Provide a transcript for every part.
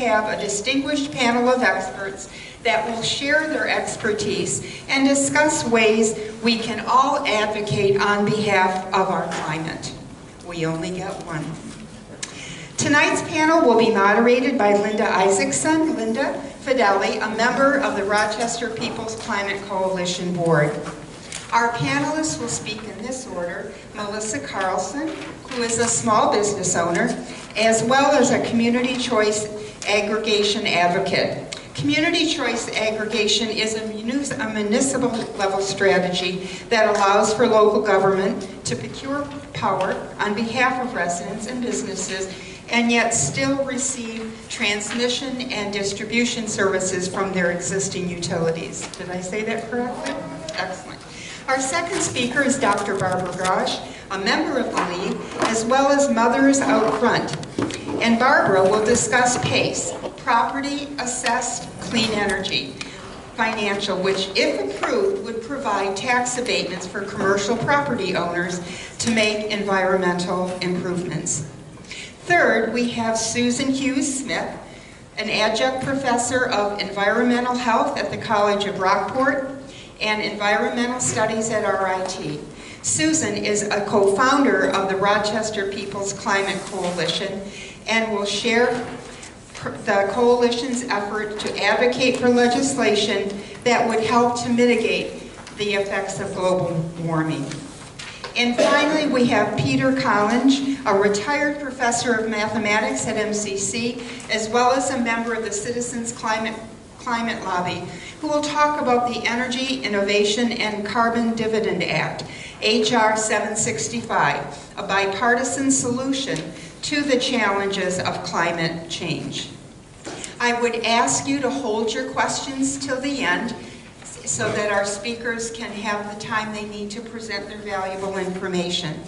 have a distinguished panel of experts that will share their expertise and discuss ways we can all advocate on behalf of our climate. We only get one. Tonight's panel will be moderated by Linda Isaacson. Linda Fideli, a member of the Rochester People's Climate Coalition Board. Our panelists will speak in this order: Melissa Carlson, who is a small business owner, as well as a community choice aggregation advocate. Community choice aggregation is a municipal level strategy that allows for local government to procure power on behalf of residents and businesses, and yet still receive transmission and distribution services from their existing utilities. Did I say that correctly? Excellent. Our second speaker is Dr. Barbara Grosh, a member of the League, as well as Mothers Out Front. And Barbara will discuss PACE, Property Assessed Clean Energy Financial, which, if approved, would provide tax abatements for commercial property owners to make environmental improvements. Third, we have Susan Hughes-Smith, an adjunct professor of environmental health at the College of Rockport and environmental studies at RIT. Susan is a co-founder of the Rochester People's Climate Coalition and will share the coalition's effort to advocate for legislation that would help to mitigate the effects of global warming. And finally, we have Peter Collins, a retired professor of mathematics at MCC, as well as a member of the Citizens Climate Lobby, who will talk about the Energy Innovation and Carbon Dividend Act, HR 765, a bipartisan solution to the challenges of climate change. I would ask you to hold your questions till the end so that our speakers can have the time they need to present their valuable information.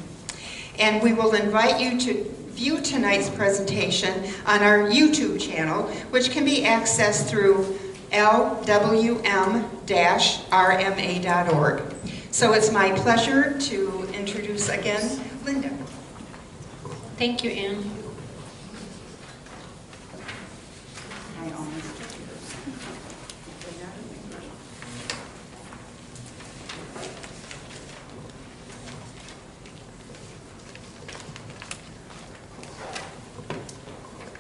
And we will invite you to view tonight's presentation on our YouTube channel, which can be accessed through lwm-rma.org. So it's my pleasure to introduce again Linda. Thank you, Anne.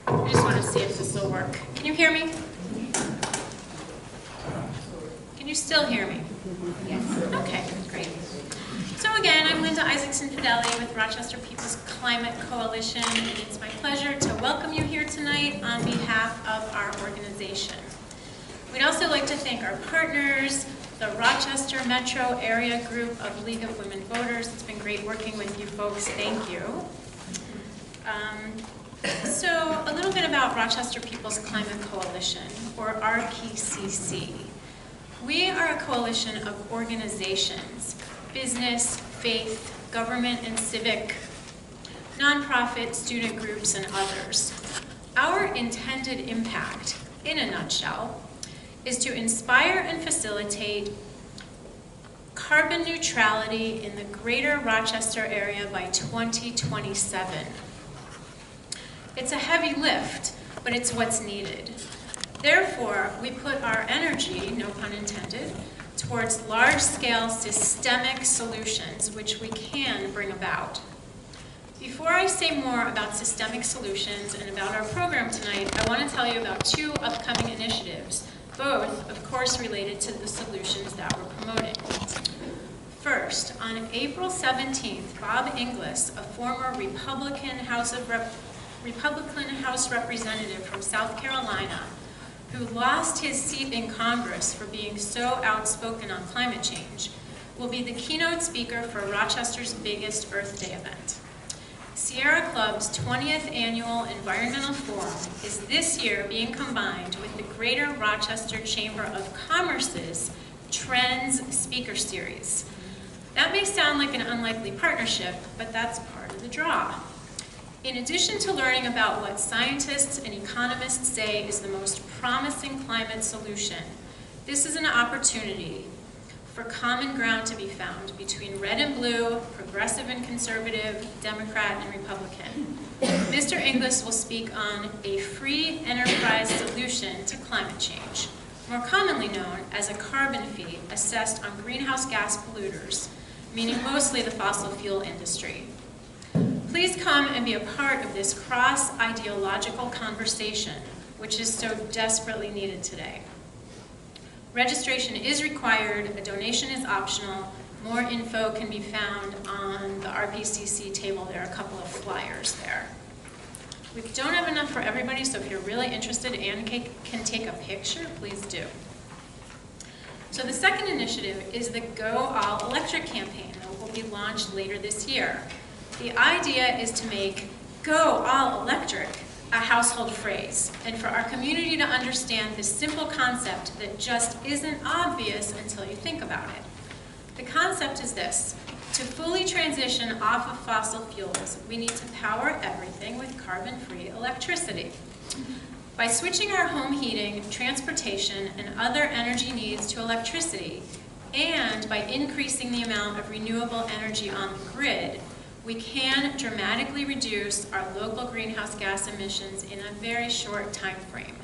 I just want to see if this will work. Can you hear me? Can you still hear me? Yes. Okay, great. So again, I'm Linda Isaacson Fideli with Rochester People's Climate Coalition, and it's my pleasure to welcome you here tonight on behalf of our organization. We'd also like to thank our partners, the Rochester Metro Area Group of League of Women Voters. It's been great working with you folks. Thank you. So a little bit about Rochester People's Climate Coalition, or RPCC. We are a coalition of organizations, business, faith, government and civic, nonprofit, student groups, and others. Our intended impact, in a nutshell, is to inspire and facilitate carbon neutrality in the greater Rochester area by 2027. It's a heavy lift, but it's what's needed. Therefore, we put our energy, no pun intended, towards large-scale systemic solutions which we can bring about. Before I say more about systemic solutions and about our program tonight, I want to tell you about two upcoming initiatives, both, of course, related to the solutions that we're promoting. First, on April 17th, Bob Inglis, a former Republican House representative from South Carolina, who lost his seat in Congress for being so outspoken on climate change, will be the keynote speaker for Rochester's biggest Earth Day event. Sierra Club's 20th Annual Environmental Forum is this year being combined with the Greater Rochester Chamber of Commerce's Trends Speaker Series. That may sound like an unlikely partnership, but that's part of the draw. In addition to learning about what scientists and economists say is the most promising climate solution, this is an opportunity for common ground to be found between red and blue, progressive and conservative, Democrat and Republican. Mr. Inglis will speak on a free enterprise solution to climate change, more commonly known as a carbon fee assessed on greenhouse gas polluters, meaning mostly the fossil fuel industry. Please come and be a part of this cross-ideological conversation, which is so desperately needed today. Registration is required, a donation is optional. More info can be found on the RPCC table. There are a couple of flyers there. We don't have enough for everybody, so if you're really interested and can take a picture, please do. So the second initiative is the Go All Electric campaign that will be launched later this year. The idea is to make Go All Electric a household phrase, and for our community to understand this simple concept that just isn't obvious until you think about it. The concept is this: to fully transition off of fossil fuels, we need to power everything with carbon-free electricity. By switching our home heating, transportation, and other energy needs to electricity, and by increasing the amount of renewable energy on the grid, we can dramatically reduce our local greenhouse gas emissions in a very short time frame.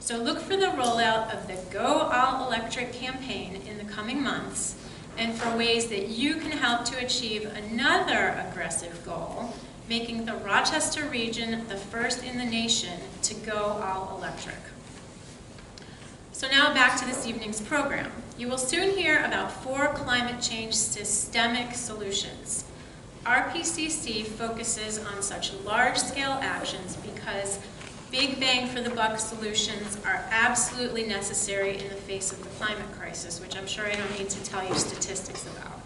So look for the rollout of the Go All Electric campaign in the coming months, and for ways that you can help to achieve another aggressive goal, making the Rochester region the first in the nation to go all electric. So now back to this evening's program. You will soon hear about 4 climate change systemic solutions. RPCC focuses on such large-scale actions because big bang for the buck solutions are absolutely necessary in the face of the climate crisis, which I'm sure I don't need to tell you statistics about.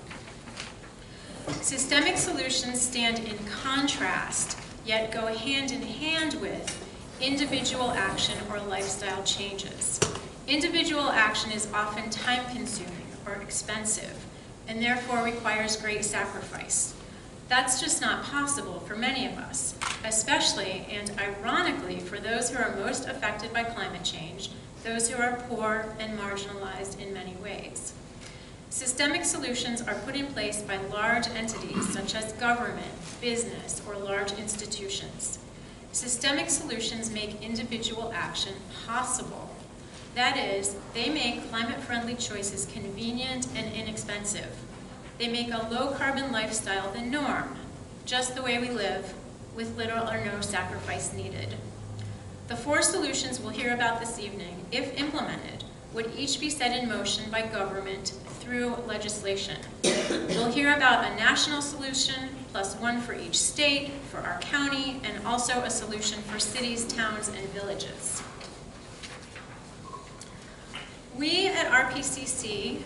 Systemic solutions stand in contrast, yet go hand in hand with individual action or lifestyle changes. Individual action is often time-consuming or expensive, and therefore requires great sacrifice. That's just not possible for many of us, especially and ironically for those who are most affected by climate change, those who are poor and marginalized in many ways. Systemic solutions are put in place by large entities such as government, business, or large institutions. Systemic solutions make individual action possible. That is, they make climate-friendly choices convenient and inexpensive. They make a low-carbon lifestyle the norm, just the way we live, with little or no sacrifice needed. The 4 solutions we'll hear about this evening, if implemented, would each be set in motion by government through legislation. We'll hear about a national solution, plus one for each state, for our county, and also a solution for cities, towns, and villages. We at RPCC,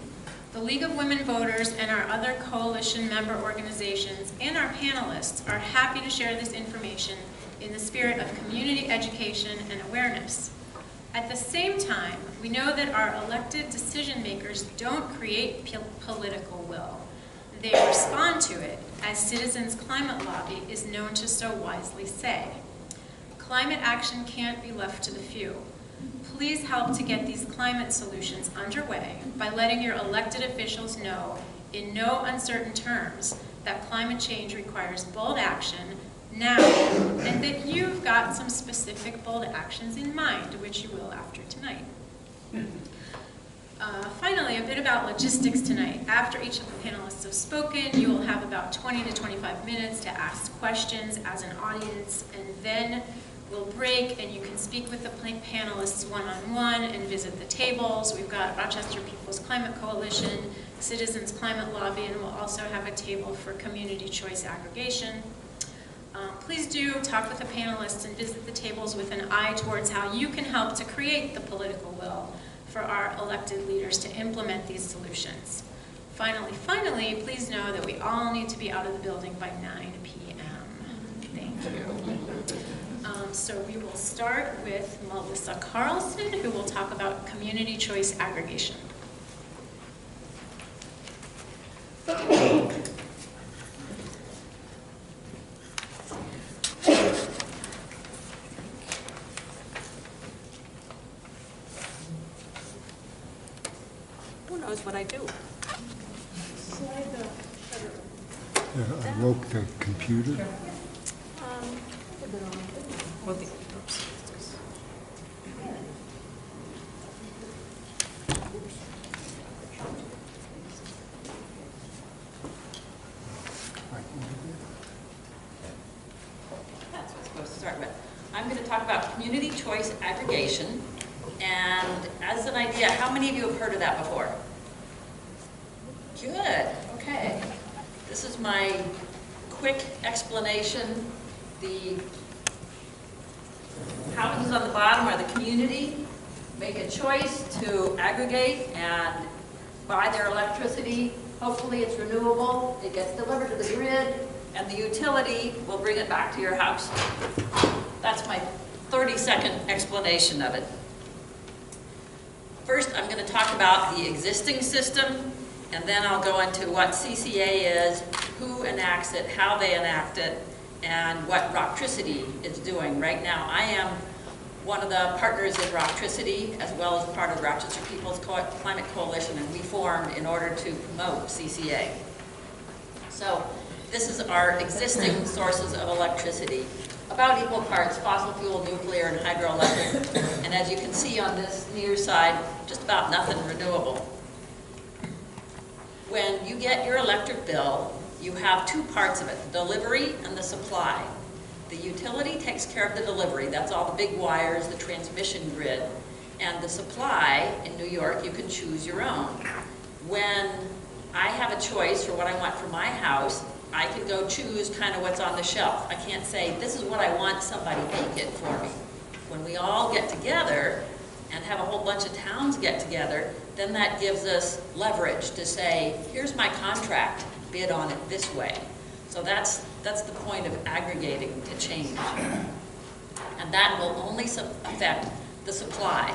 the League of Women Voters, and our other coalition member organizations, and our panelists are happy to share this information in the spirit of community education and awareness. At the same time, we know that our elected decision makers don't create political will. They respond to it, as Citizens Climate Lobby is known to so wisely say. Climate action can't be left to the few. Please help to get these climate solutions underway by letting your elected officials know in no uncertain terms that climate change requires bold action now, and that you've got some specific bold actions in mind, which you will after tonight. Finally, a bit about logistics tonight. After each of the panelists have spoken, you will have about 20 to 25 minutes to ask questions as an audience, and then we'll break and you can speak with the panelists one-on-one and visit the tables. We've got Rochester People's Climate Coalition, Citizens Climate Lobby, and we'll also have a table for community choice aggregation. Please do talk with the panelists and visit the tables with an eye towards how you can help to create the political will for our elected leaders to implement these solutions. Finally, please know that we all need to be out of the building by 9 p.m. Thank you. So we will start with Melissa Carlson, who will talk about community choice aggregation. Who knows what I do? I woke the computer. Well, That's what it's supposed to start with. I'm going to talk about community choice aggregation. And as an idea, how many of you have heard of that before? Good, okay. This is my quick explanation. The houses on the bottom are the community. Make a choice to aggregate and buy their electricity. Hopefully it's renewable. It gets delivered to the grid, and the utility will bring it back to your house. That's my 30-second explanation of it. First, I'm going to talk about the existing system, and then I'll go into what CCA is, who enacts it, how they enact it, and what Rocktricity is doing. Right now, I am one of the partners in Rocktricity, as well as part of Rochester People's Climate Coalition, and we formed in order to promote CCA. So this is our existing sources of electricity, about equal parts fossil fuel, nuclear, and hydroelectric. And as you can see on this near side, just about nothing renewable. When you get your electric bill, you have two parts of it, the delivery and the supply. The utility takes care of the delivery. That's all the big wires, the transmission grid. And the supply, in New York, you can choose your own. When I have a choice for what I want for my house, I can go choose kind of what's on the shelf. I can't say, this is what I want, somebody make it for me. When we all get together and have a whole bunch of towns get together, then that gives us leverage to say, here's my contract, bid on it this way. So that's the point of aggregating to change. And that will only affect the supply.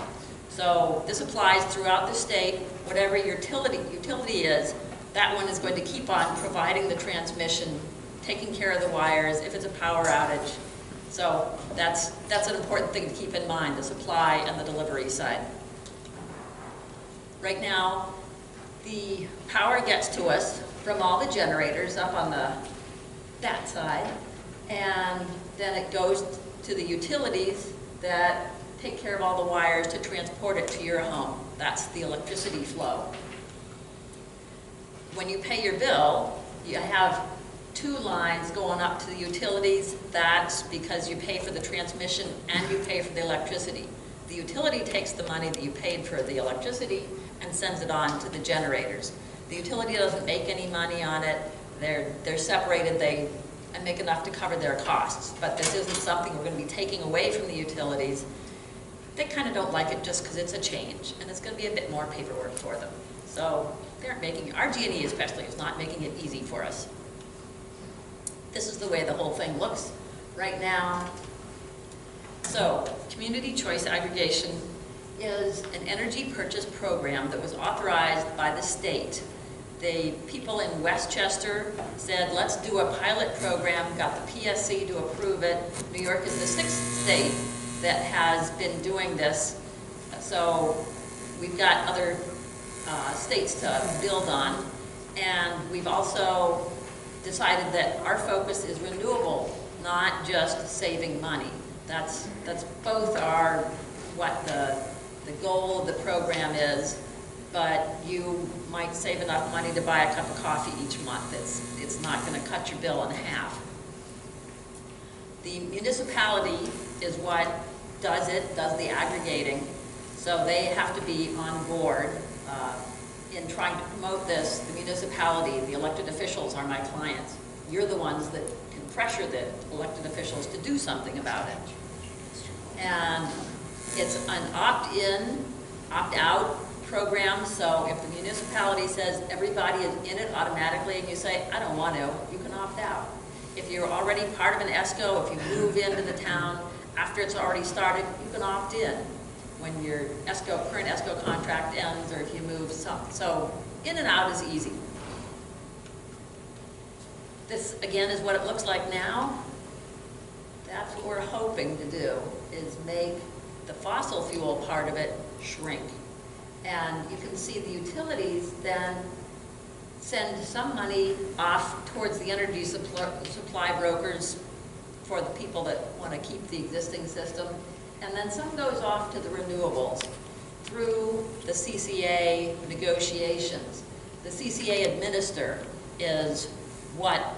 So this applies throughout the state. Whatever your utility is, that one is going to keep on providing the transmission, taking care of the wires if it's a power outage. So that's an important thing to keep in mind, the supply and the delivery side. Right now, the power gets to us from all the generators up on that side, and then it goes to the utilities that take care of all the wires to transport it to your home. That's the electricity flow. When you pay your bill, you have two lines going up to the utilities. That's because you pay for the transmission and you pay for the electricity. The utility takes the money that you paid for the electricity and sends it on to the generators. The utility doesn't make any money on it. They're separated. They make enough to cover their costs. But this isn't something we're going to be taking away from the utilities. They kind of don't like it just because it's a change, and it's going to be a bit more paperwork for them. So they aren't making, our G&E especially is not making it easy for us. This is the way the whole thing looks right now. So community choice aggregation is an energy purchase program that was authorized by the state. The people in Westchester said, let's do a pilot program, got the PSC to approve it. New York is the 6th state that has been doing this. So we've got other states to build on. And we've also decided that our focus is renewable, not just saving money. That's both what the goal of the program is, but you might save enough money to buy a cup of coffee each month. It's not going to cut your bill in half. The municipality is what does the aggregating, so they have to be on board in trying to promote this. The municipality, the elected officials are my clients. You're the ones that can pressure the elected officials to do something about it. And it's an opt-in, opt-out program, so if the municipality says everybody is in it automatically and you say, I don't want to, you can opt out. If you're already part of an ESCO, if you move into the town after it's already started, you can opt in when your current ESCO contract ends, or if you move some. So in and out is easy. This, again, is what it looks like now. That's what we're hoping to do, is make the fossil fuel part of it shrink. And you can see the utilities then send some money off towards the energy supply brokers for the people that want to keep the existing system. And then some goes off to the renewables through the CCA negotiations. The CCA administrator is what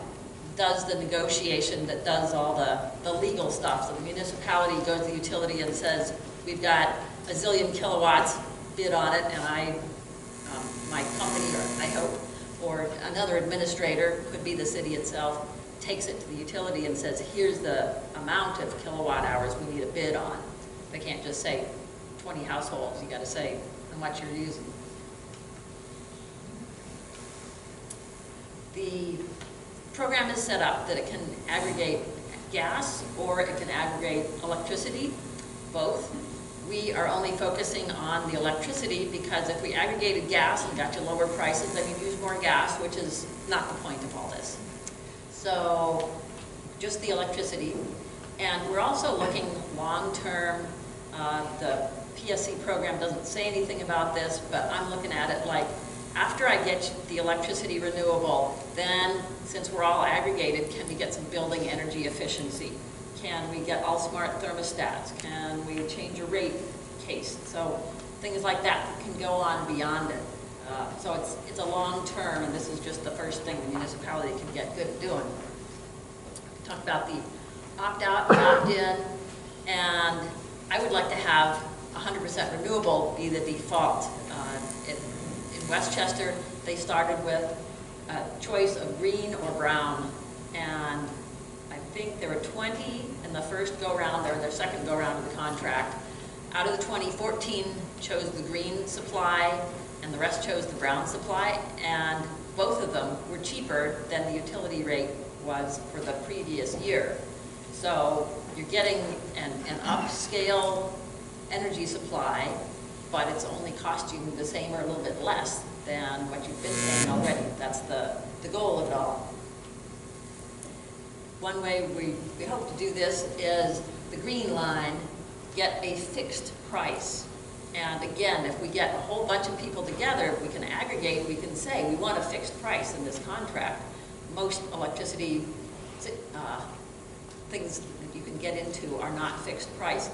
does the negotiation, that does all the legal stuff. So the municipality goes to the utility and says, we've got a zillion kilowatts, bid on it, and my company, or I hope, or another administrator, could be the city itself, takes it to the utility and says, here's the amount of kilowatt hours we need a bid on. They can't just say 20 households, you got to say how much you're using. The program is set up that it can aggregate gas or it can aggregate electricity, both. We are only focusing on the electricity because if we aggregated gas and got you lower prices, then you'd use more gas, which is not the point of all this. So just the electricity. And we're also looking long-term. The PSC program doesn't say anything about this, but I'm looking at it like, after I get the electricity renewable, then since we're all aggregated, can we get some building energy efficiency? Can we get all smart thermostats? Can we change a rate case? So things like that can go on beyond it. So it's a long term, and this is just the first thing the municipality can get good at doing. Talk about the opt-out and opt-in, and I would like to have 100% renewable be the default. In Westchester, they started with a choice of green or brown, and I think there were 20 in the first go-round, or their second go-round of the contract. Out of the 20, 14 chose the green supply, and the rest chose the brown supply, and both of them were cheaper than the utility rate was for the previous year. So you're getting an upscale energy supply, but it's only cost you the same or a little bit less than what you've been paying already. That's the goal of it all. One way we hope to do this is the green line, get a fixed price. And again, if we get a whole bunch of people together, we can aggregate, we can say, we want a fixed price in this contract. Most electricity things that you can get into are not fixed price.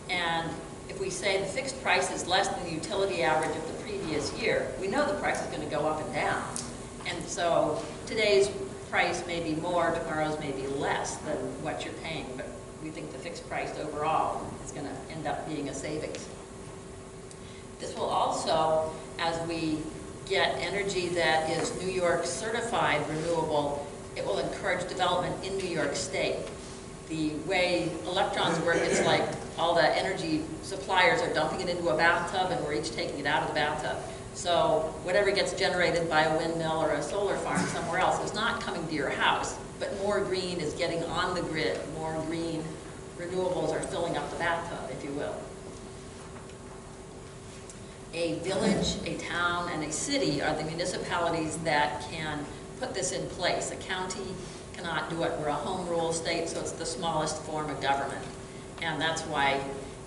And if we say the fixed price is less than the utility average of the previous year, we know the price is going to go up and down. And so today's price may be more, tomorrow's may be less than what you're paying, but we think the fixed price overall is going to end up being a savings. This will also, as we get energy that is New York certified renewable, it will encourage development in New York State. The way electrons work, it's like all the energy suppliers are dumping it into a bathtub and we're each taking it out of the bathtub. So whatever gets generated by a windmill or a solar farm somewhere else is not coming to your house, but more green is getting on the grid, more green renewables are filling up the bathtub, if you will. A village, a town, and a city are the municipalities that can put this in place. A county cannot do it. We're a home rule state, so it's the smallest form of government. And that's why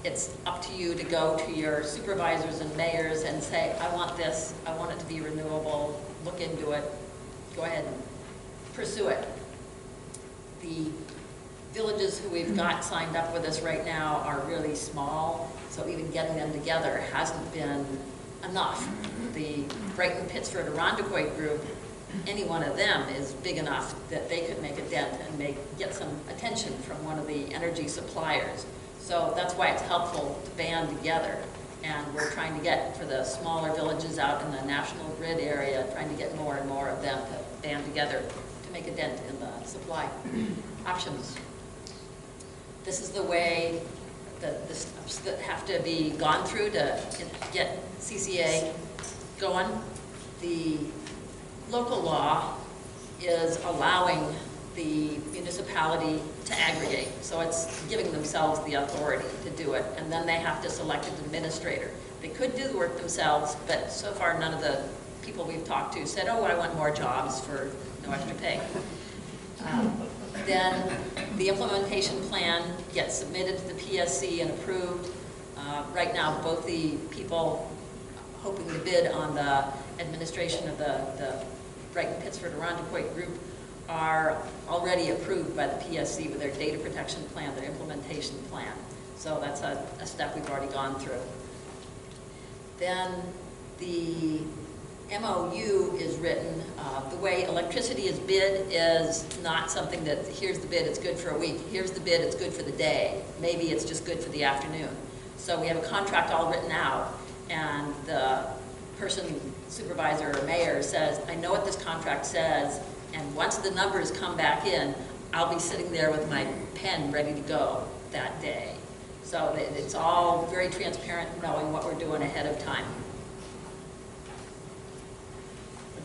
it's up to you to go to your supervisors and mayors and say, I want this, I want it to be renewable, look into it, go ahead and pursue it. The villages who we've got signed up with us right now are really small, so even getting them together hasn't been enough. The Brighton, Pittsford, Irondequoit group, any one of them is big enough that they could make a dent and get some attention from one of the energy suppliers. So that's why it's helpful to band together. And we're trying to get, for the smaller villages out in the national grid area, trying to get more and more of them to band together to make a dent in the supply options. This is the way the steps that have to be gone through to get CCA going. The local law is allowing the municipality to aggregate, so it's giving themselves the authority to do it, and then they have to select an administrator. They could do the work themselves, but so far none of the people we've talked to said, oh, I want more jobs for no extra pay. Then the implementation plan gets submitted to the PSC and approved. Right now, both the people hoping to bid on the administration of the Brighton, Pittsford, Irondequoit group are already approved by the PSC with their data protection plan, their implementation plan. So that's a step we've already gone through. Then the MOU is written. The way electricity is bid is not something that, here's the bid, it's good for a week. Here's the bid, it's good for the day. Maybe it's just good for the afternoon. So we have a contract all written out, and the person, supervisor or mayor says, I know what this contract says, and once the numbers come back in, I'll be sitting there with my pen ready to go that day. So it's all very transparent, knowing what we're doing ahead of time.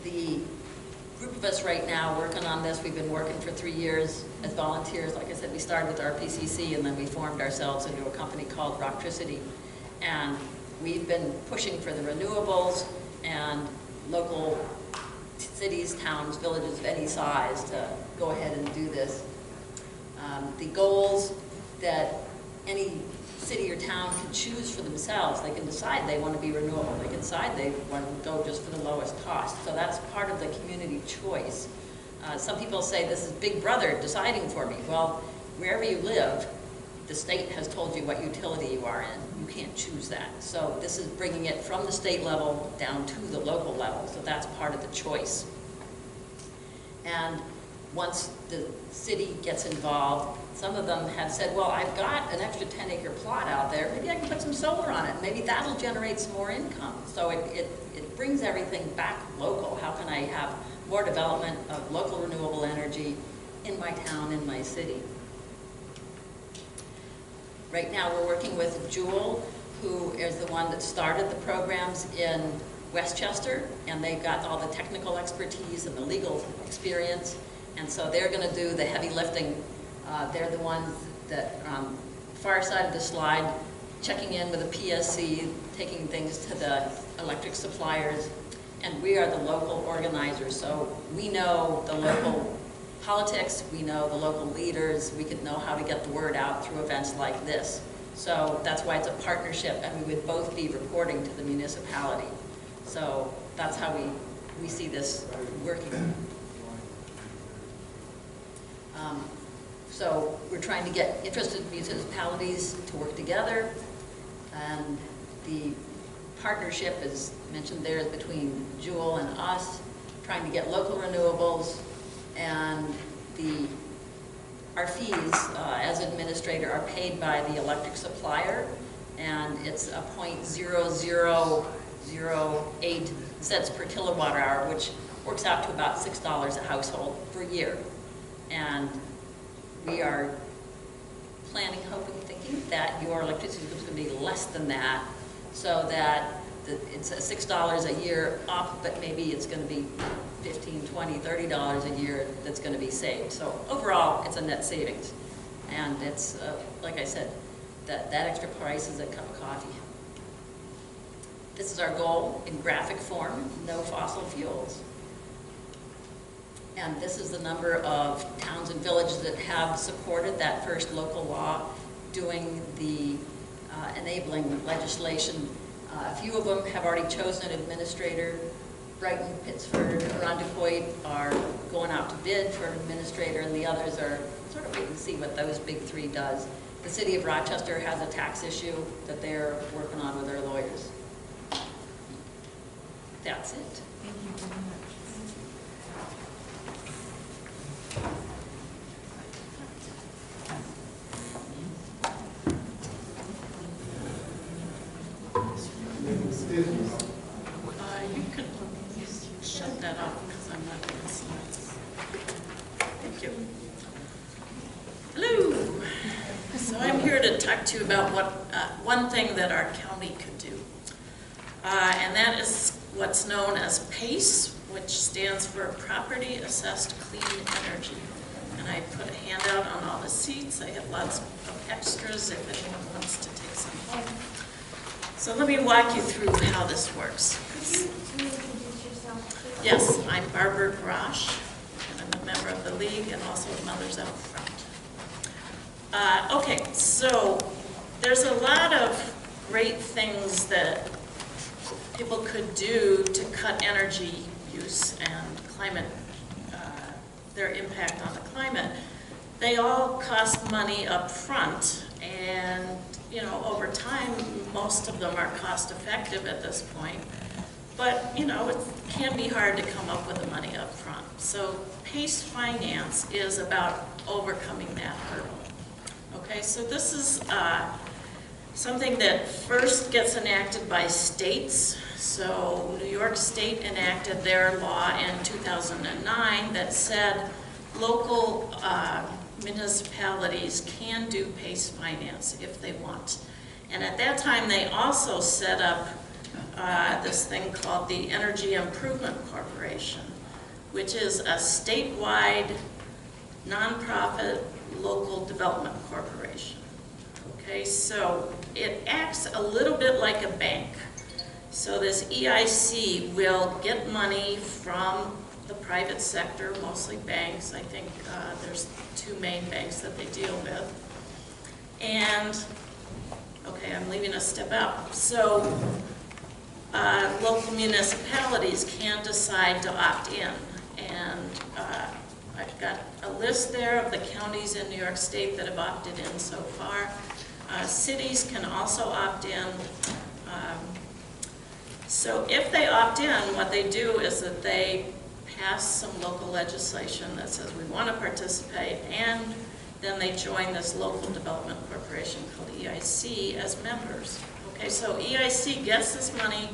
The group of us right now working on this, we've been working for 3 years as volunteers. Like I said, we started with RPCC, and then we formed ourselves into a company called Rocktricity. And we've been pushing for the renewables and local cities, towns, villages of any size to go ahead and do this. The goals that any city or town can choose for themselves, they can decide they want to be renewable, they can decide they want to go just for the lowest cost. So that's part of the community choice. Some people say this is Big Brother deciding for me. Well, wherever you live, the state has told you what utility you are in. You can't choose that. So this is bringing it from the state level down to the local level. So that's part of the choice. And once the city gets involved, some of them have said, well, I've got an extra 10-acre plot out there. Maybe I can put some solar on it. Maybe that'll generate some more income. So it brings everything back local. How can I have more development of local renewable energy in my town, in my city? Right now we're working with Jewel, who is the one that started the programs in Westchester, and they've got all the technical expertise and the legal experience, and so they're going to do the heavy lifting. They're the ones that are on the far side of the slide, checking in with the PSC, taking things to the electric suppliers, and we are the local organizers, so we know the local politics, we know the local leaders, we could know how to get the word out through events like this. So that's why it's a partnership, and we would both be reporting to the municipality. So that's how we see this working. So we're trying to get interested municipalities to work together, and the partnership, as mentioned there, is between Jewel and us, trying to get local renewables, and our fees as administrator are paid by the electric supplier, and it's a 0.0008 cents per kilowatt hour, which works out to about $6 a household per year. And we are planning, hoping, thinking that your electricity bill is going to be less than that, so that it's $6 a year up, but maybe it's going to be $15, $20, $30 a year that's going to be saved. So overall, it's a net savings. And it's, like I said, that extra price is a cup of coffee. This is our goal in graphic form: no fossil fuels. And this is the number of towns and villages that have supported that first local law, doing the enabling legislation. A few of them have already chosen an administrator. Brighton, Pittsford, Irondequoit are going out to bid for an administrator, and the others are sort of waiting to see what those big three does. The city of Rochester has a tax issue that they're working on with their lawyers. That's it. Thank you very much. You could shut that off because I'm not going to see it. Thank you. Hello. So I'm here to talk to you about what one thing that our county could do. And that is what's known as PACE, which stands for Property Assessed Clean Energy. And I put a handout on all the seats. I have lots of extras if anyone wants to take some home. So let me walk you through how this works. Could you introduce yourself, please? Yes, I'm Barbara Grosh, and I'm a member of the League and also Mothers Out Front. Okay, so there's a lot of great things that people could do to cut energy use and climate their impact on the climate, they all cost money up front, and you know, over time, most of them are cost effective at this point. But you know, it can be hard to come up with the money up front. So PACE finance is about overcoming that hurdle. Okay, so this is something that first gets enacted by states. So New York State enacted their law in 2009 that said local municipalities can do PACE finance if they want. And at that time, they also set up this thing called the Energy Improvement Corporation, which is a statewide nonprofit local development corporation. Okay, so it acts a little bit like a bank. So this EIC will get money from the private sector, mostly banks. I think there's two main banks that they deal with. And, okay, I'm leaving a step out. So local municipalities can decide to opt in. And I've got a list there of the counties in New York State that have opted in so far. Cities can also opt in. So if they opt in, what they do is that they pass some local legislation that says we want to participate, and then they join this local development corporation called EIC as members. Okay, so EIC gets this money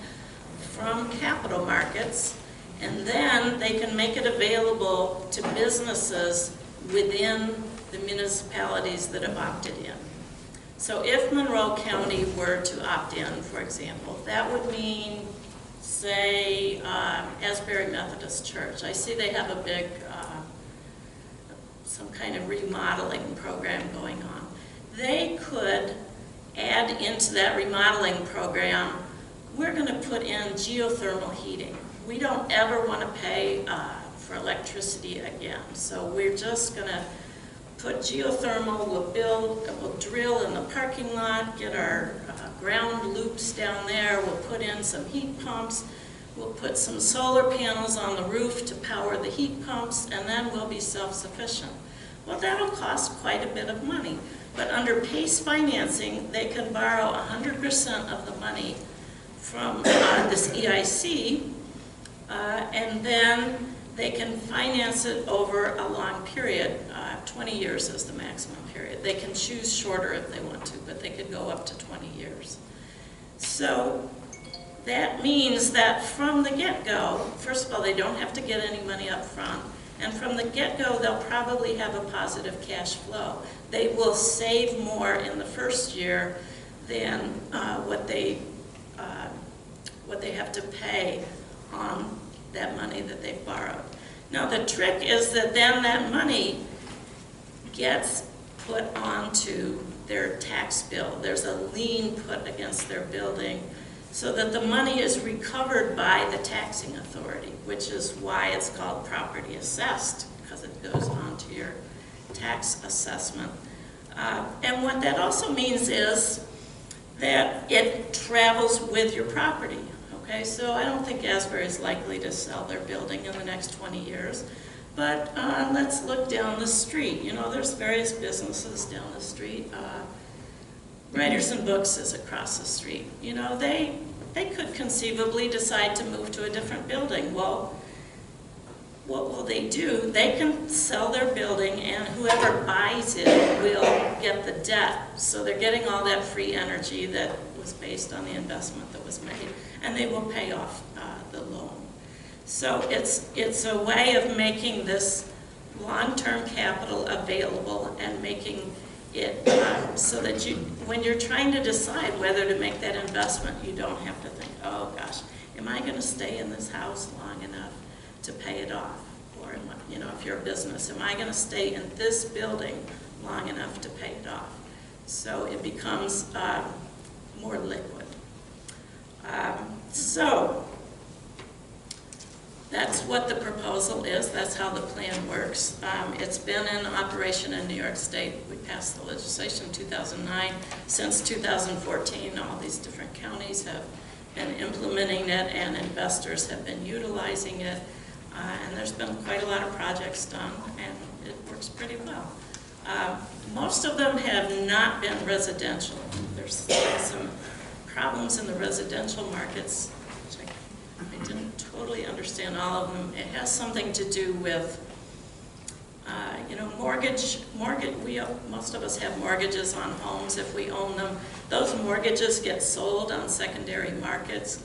from capital markets, and then they can make it available to businesses within the municipalities that have opted in. So if Monroe County were to opt in, for example, that would mean, say, Asbury Methodist Church. I see they have a big, some kind of remodeling program going on. They could add into that remodeling program, we're going to put in geothermal heating. We don't ever want to pay for electricity again, so we're just going to put geothermal, we'll drill in the parking lot, get our ground loops down there, we'll put in some heat pumps, we'll put some solar panels on the roof to power the heat pumps, and then we'll be self-sufficient. Well, that'll cost quite a bit of money, but under PACE financing, they can borrow 100% of the money from this EIC, and then they can finance it over a long period. 20 years is the maximum period. They can choose shorter if they want to, but they could go up to 20 years. So that means that from the get-go, first of all, they don't have to get any money up front, and from the get-go, they'll probably have a positive cash flow. They will save more in the first year than what they have to pay on that money that they've borrowed. Now the trick is that then that money gets put onto their tax bill. There's a lien put against their building so that the money is recovered by the taxing authority, which is why it's called property assessed, because it goes onto your tax assessment. And what that also means is that it travels with your property. Okay, so I don't think Asbury is likely to sell their building in the next 20 years. But let's look down the street. You know, there's various businesses down the street. Writers and Books is across the street. You know, they could conceivably decide to move to a different building. Well, what will they do? They can sell their building, and whoever buys it will get the debt. So they're getting all that free energy that was based on the investment that was made, and they will pay off the loan. So it's a way of making this long-term capital available and making it so that when you're trying to decide whether to make that investment, you don't have to think, oh gosh, am I going to stay in this house long enough to pay it off? Or, you know, if you're a business, am I going to stay in this building long enough to pay it off? So it becomes more liquid. So that's what the proposal is. That's how the plan works. It's been in operation in New York State. We passed the legislation in 2009. Since 2014, all these different counties have been implementing it, and investors have been utilizing it. And there's been quite a lot of projects done, and it works pretty well. Most of them have not been residential. There's been some problems in the residential markets, which I didn't totally understand all of them. It has something to do with, mortgage, most of us have mortgages on homes if we own them. Those mortgages get sold on secondary markets,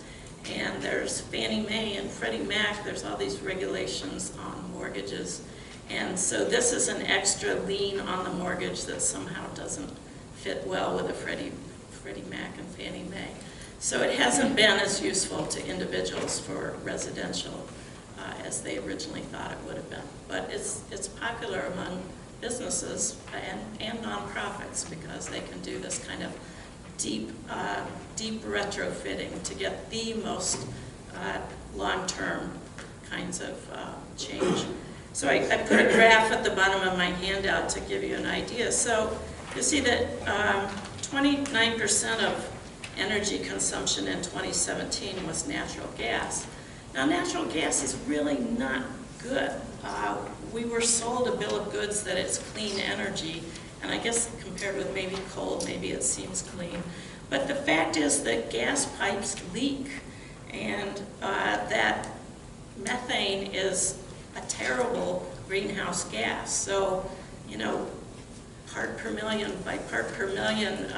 and there's Fannie Mae and Freddie Mac, there's all these regulations on mortgages. And so this is an extra lien on the mortgage that somehow doesn't fit well with a Freddie Mac and Fannie Mae. So it hasn't been as useful to individuals for residential as they originally thought it would have been. But it's popular among businesses and nonprofits because they can do this kind of deep retrofitting to get the most long-term kinds of change. So I put a graph at the bottom of my handout to give you an idea. So you see that 29% of energy consumption in 2017 was natural gas. Now, natural gas is really not good. We were sold a bill of goods that it's clean energy, and I guess compared with maybe coal, maybe it seems clean. But the fact is that gas pipes leak, and that methane is a terrible greenhouse gas. So, part per million by part per million,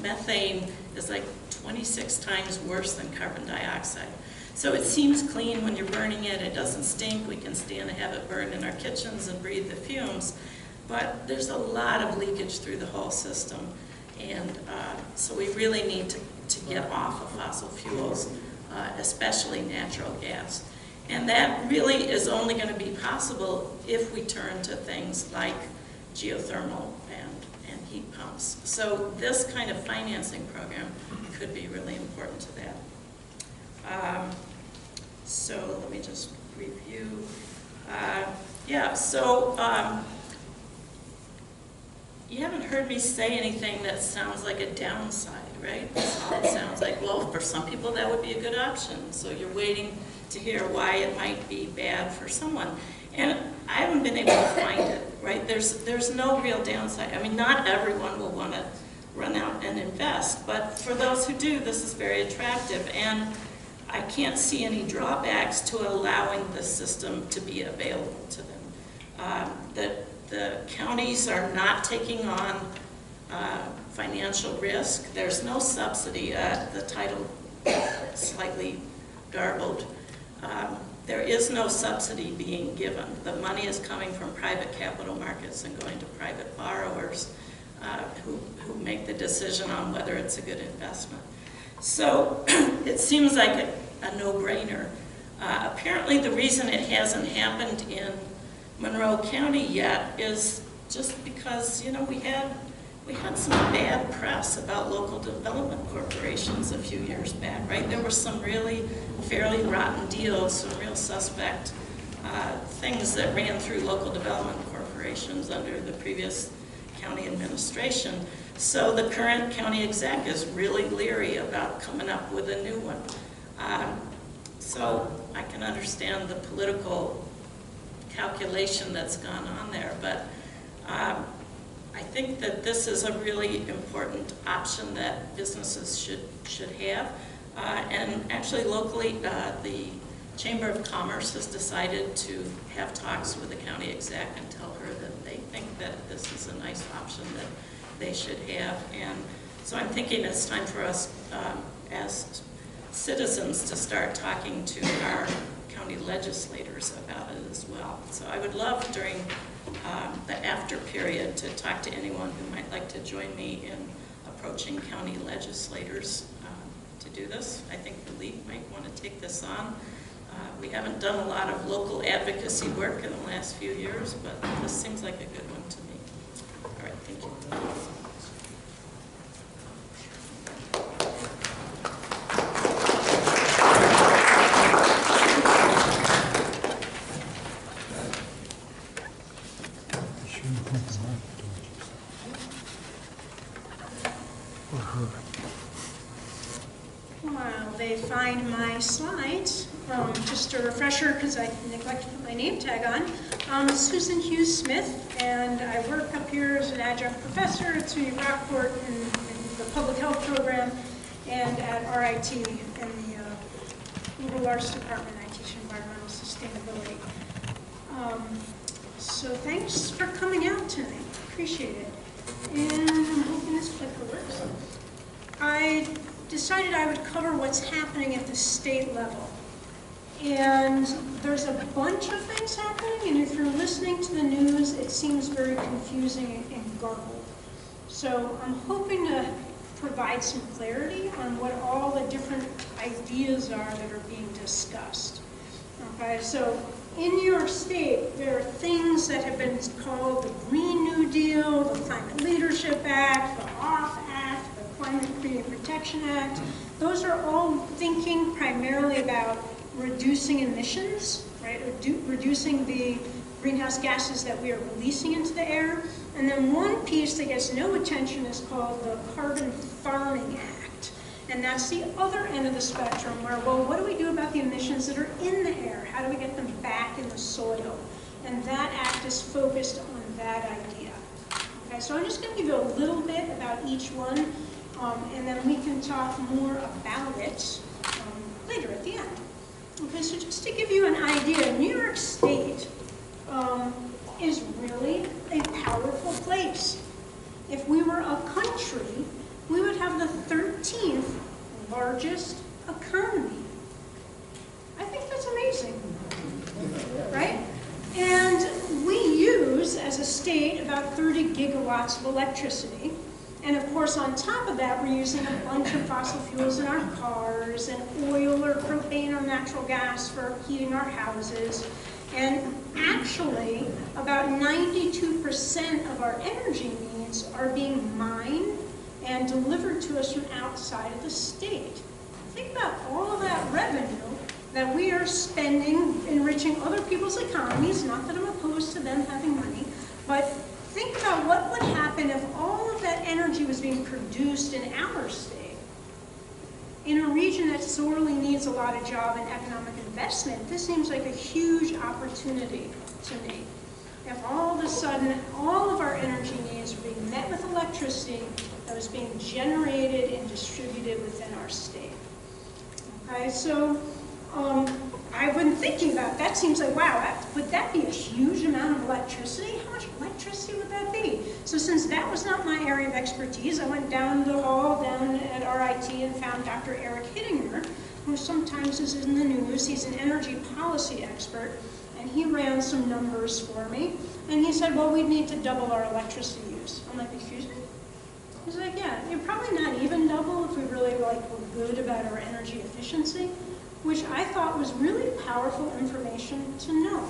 methane is like 26 times worse than carbon dioxide. So it seems clean when you're burning it. It doesn't stink. We can stand to have it burned in our kitchens and breathe the fumes. But there's a lot of leakage through the whole system. And so we really need to get off of fossil fuels, especially natural gas. And that really is only going to be possible if we turn to things like geothermal and heat pumps. So this kind of financing program could be really important to that. So let me just review. You haven't heard me say anything that sounds like a downside, right? It sounds like, well, for some people that would be a good option. So you're waiting to hear why it might be bad for someone. And I haven't been able to find it, right? There's no real downside. I mean, not everyone will want to run out and invest, but for those who do, this is very attractive. And I can't see any drawbacks to allowing the system to be available to them. The counties are not taking on financial risk. There's no subsidy. The title is slightly garbled. There is no subsidy being given. The money is coming from private capital markets and going to private borrowers who make the decision on whether it's a good investment. So it seems like a no-brainer. Apparently the reason it hasn't happened in Monroe County yet is just because, we had some bad press about local development corporations a few years back, right? There were some really fairly rotten deals, some real suspect things that ran through local development corporations under the previous county administration. So the current county exec is really leery about coming up with a new one. So I can understand the political calculation that's gone on there, but I think that this is a really important option that businesses should have. And actually locally, the Chamber of Commerce has decided to have talks with the county exec and tell her that they think that this is a nice option that they should have. And so I'm thinking it's time for us as citizens to start talking to our county legislators about it as well. So I would love during the after period to talk to anyone who might like to join me in approaching county legislators to do this. I think the league might want to take this on. We haven't done a lot of local advocacy work in the last few years, but this seems like a good one to me. All right, thank you. Wow. they find my slides, just a refresher because I neglected to put my name tag on. I'm Susan Hughes Smith, and I work up here as an adjunct professor at SUNY Rockport in the public health program and at RIT in the liberal arts department. I teach environmental sustainability. So thanks for coming out tonight. Appreciate it. And I'm hoping this clicker works. I decided I would cover what's happening at the state level. And there's a bunch of things happening, and if you're listening to the news, it seems very confusing and garbled. So I'm hoping to provide some clarity on what all the different ideas are that are being discussed. Okay, so in New York State, there are things that have been called the Green New Deal, the Climate Leadership Act, the OFF Act, the Climate Protection Act. Those are all thinking primarily about reducing emissions, right? Reducing the greenhouse gases that we are releasing into the air. And then one piece that gets no attention is called the Carbon Farming Act. And that's the other end of the spectrum where, well, what do we do about the emissions that are in the air? How do we get them back in the soil? And that act is focused on that idea. Okay, so I'm just going to give you a little bit about each one, and then we can talk more about it later at the end. Okay, so just to give you an idea, New York State is really a powerful place. If we were a country, we would have the 13th largest economy. I think that's amazing, right? And we use, as a state, about 30 gigawatts of electricity. And of course, on top of that, we're using a bunch of fossil fuels in our cars, and oil or propane or natural gas for heating our houses. And actually, about 92% of our energy needs are being mined and delivered to us from outside of the state. Think about all of that revenue that we are spending enriching other people's economies, not that I'm opposed to them having money, but think about what would happen if all of that energy was being produced in our state, in a region that sorely needs a lot of job and economic investment. This seems like a huge opportunity to me. If all of a sudden, all of our energy needs are being met with electricity that was being generated and distributed within our state. Okay, so I've been thinking about that. Seems like, wow, would that be a huge amount of electricity? How much electricity would that be? So since that was not my area of expertise, I went down the hall down at RIT and found Dr. Eric Hittinger, who sometimes is in the news. He's an energy policy expert, and he ran some numbers for me. And he said, well, we'd need to double our electricity use. I'm like, excuse me? He's like, yeah, you're probably not even double if we really were good about our energy efficiency, which I thought was really powerful information to know.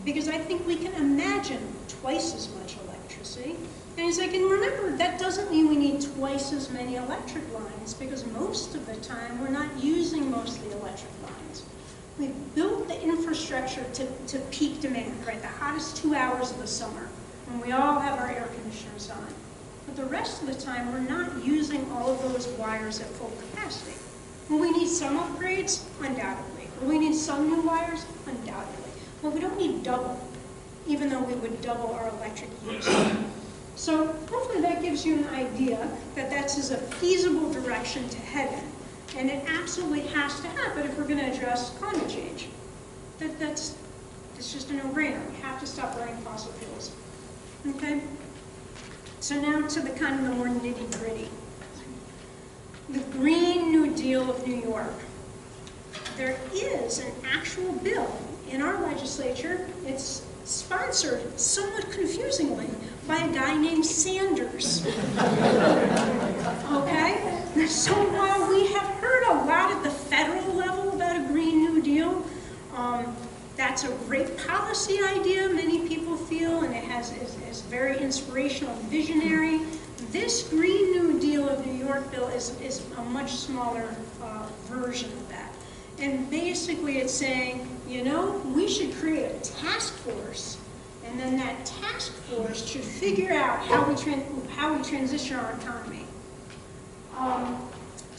Because I think we can imagine twice as much electricity. And he's like, and remember, that doesn't mean we need twice as many electric lines, because most of the time we're not using most of the electric lines. We've built the infrastructure to peak demand, right? The hottest 2 hours of the summer, when we all have our air conditioners on. But the rest of the time, we're not using all of those wires at full capacity. Will we need some upgrades? Undoubtedly. Will we need some new wires? Undoubtedly. Well, we don't need double, even though we would double our electric use. So hopefully that gives you an idea that that's a feasible direction to head in. And it absolutely has to happen if we're going to address climate change. It's just a no-brainer. We have to stop burning fossil fuels. Okay? So now to the kind of the more nitty-gritty. The Green New Deal of New York. There is an actual bill in our legislature. It's sponsored, somewhat confusingly, by a guy named Sanders. Okay? So while we have heard a lot at the federal level about a Green New Deal, that's a great policy idea, many people feel, and it is very inspirational and visionary. This Green New Deal of New York bill is a much smaller version of that. And basically it's saying, you know, we should create a task force, and then that task force should figure out how we transition our economy.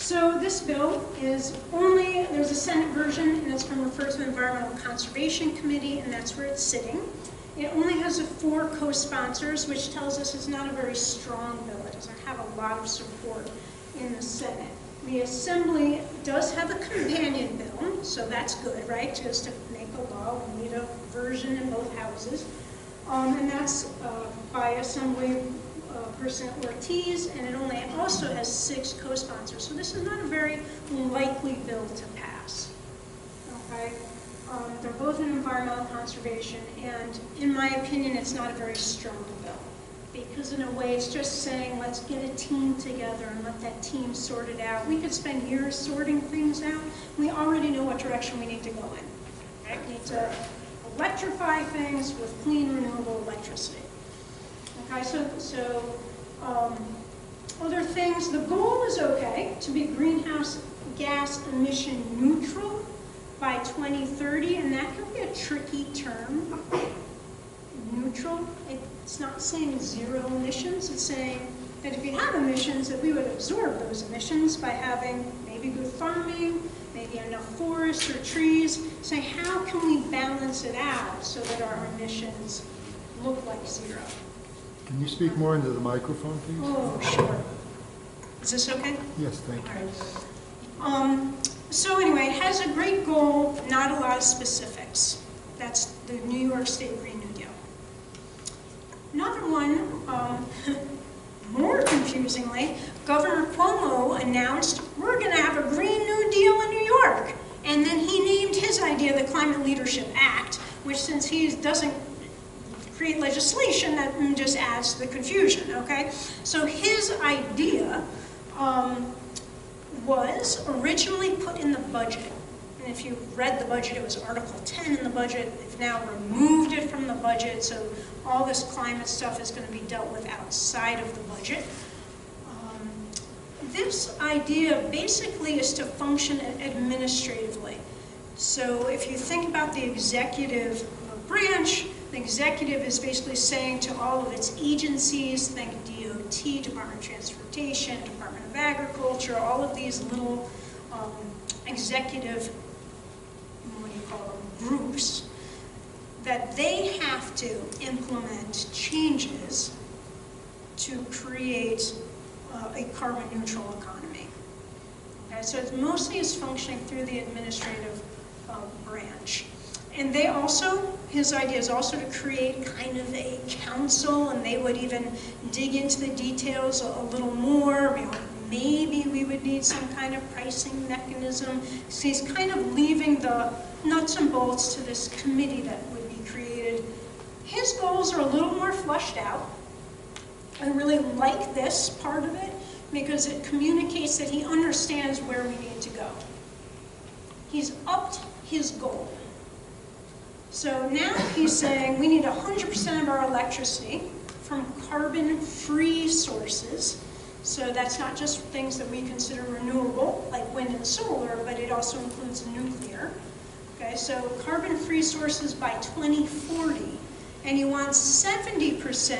So this bill is only, there's a Senate version, and it's from referred to the Environmental Conservation Committee, and that's where it's sitting. It only has 4 co-sponsors, which tells us it's not a very strong bill. It doesn't have a lot of support in the Senate. The Assembly does have a companion bill, so that's good, right? Just to make a law, we need a version in both houses. And that's by Assembly Person Ortiz, and it only also has 6 co-sponsors. So this is not a very likely bill to pass. Okay, they're both in environmental conservation, and in my opinion, it's not a very strong bill because in a way, it's just saying let's get a team together and let that team sort it out. We could spend years sorting things out. We already know what direction we need to go in. Right? We need to electrify things with clean, renewable electricity. Okay, so other things, the goal is okay, to be greenhouse gas emission neutral by 2030, and that can be a tricky term. Neutral, it's not saying 0 emissions, it's saying that if you have emissions, that we would absorb those emissions by having maybe good farming, maybe enough forests or trees. Say, how can we balance it out so that our emissions look like 0? Can you speak more into the microphone, please? Oh, sure. Is this okay? Yes, thank you. All right. So anyway, it has a great goal, not a lot of specifics. That's the New York State Green New Deal. Another one, more confusingly, Governor Cuomo announced we're going to have a Green New Deal in New York. And then he named his idea the Climate Leadership Act, which since he doesn't create legislation, that just adds to the confusion, okay? So his idea was originally put in the budget. And if you read the budget, it was Article 10 in the budget. They've now removed it from the budget, so all this climate stuff is going to be dealt with outside of the budget. This idea basically is to function administratively. So if you think about the executive branch, the executive is basically saying to all of its agencies, think DOT, Department of Transportation, Department of Agriculture, all of these little executive, what do you call them, groups, that they have to implement changes to create a carbon neutral economy. Okay, so it mostly is functioning through the administrative branch. And they also, his idea is also to create kind of a council, and they would even dig into the details a little more. You know, maybe we would need some kind of pricing mechanism. So he's kind of leaving the nuts and bolts to this committee that would be created. His goals are a little more fleshed out. I really like this part of it because it communicates that he understands where we need to go. He's upped his goal. So now he's saying we need 100% of our electricity from carbon-free sources. So that's not just things that we consider renewable, like wind and solar, but it also includes nuclear. Okay, so carbon-free sources by 2040, and you want 70%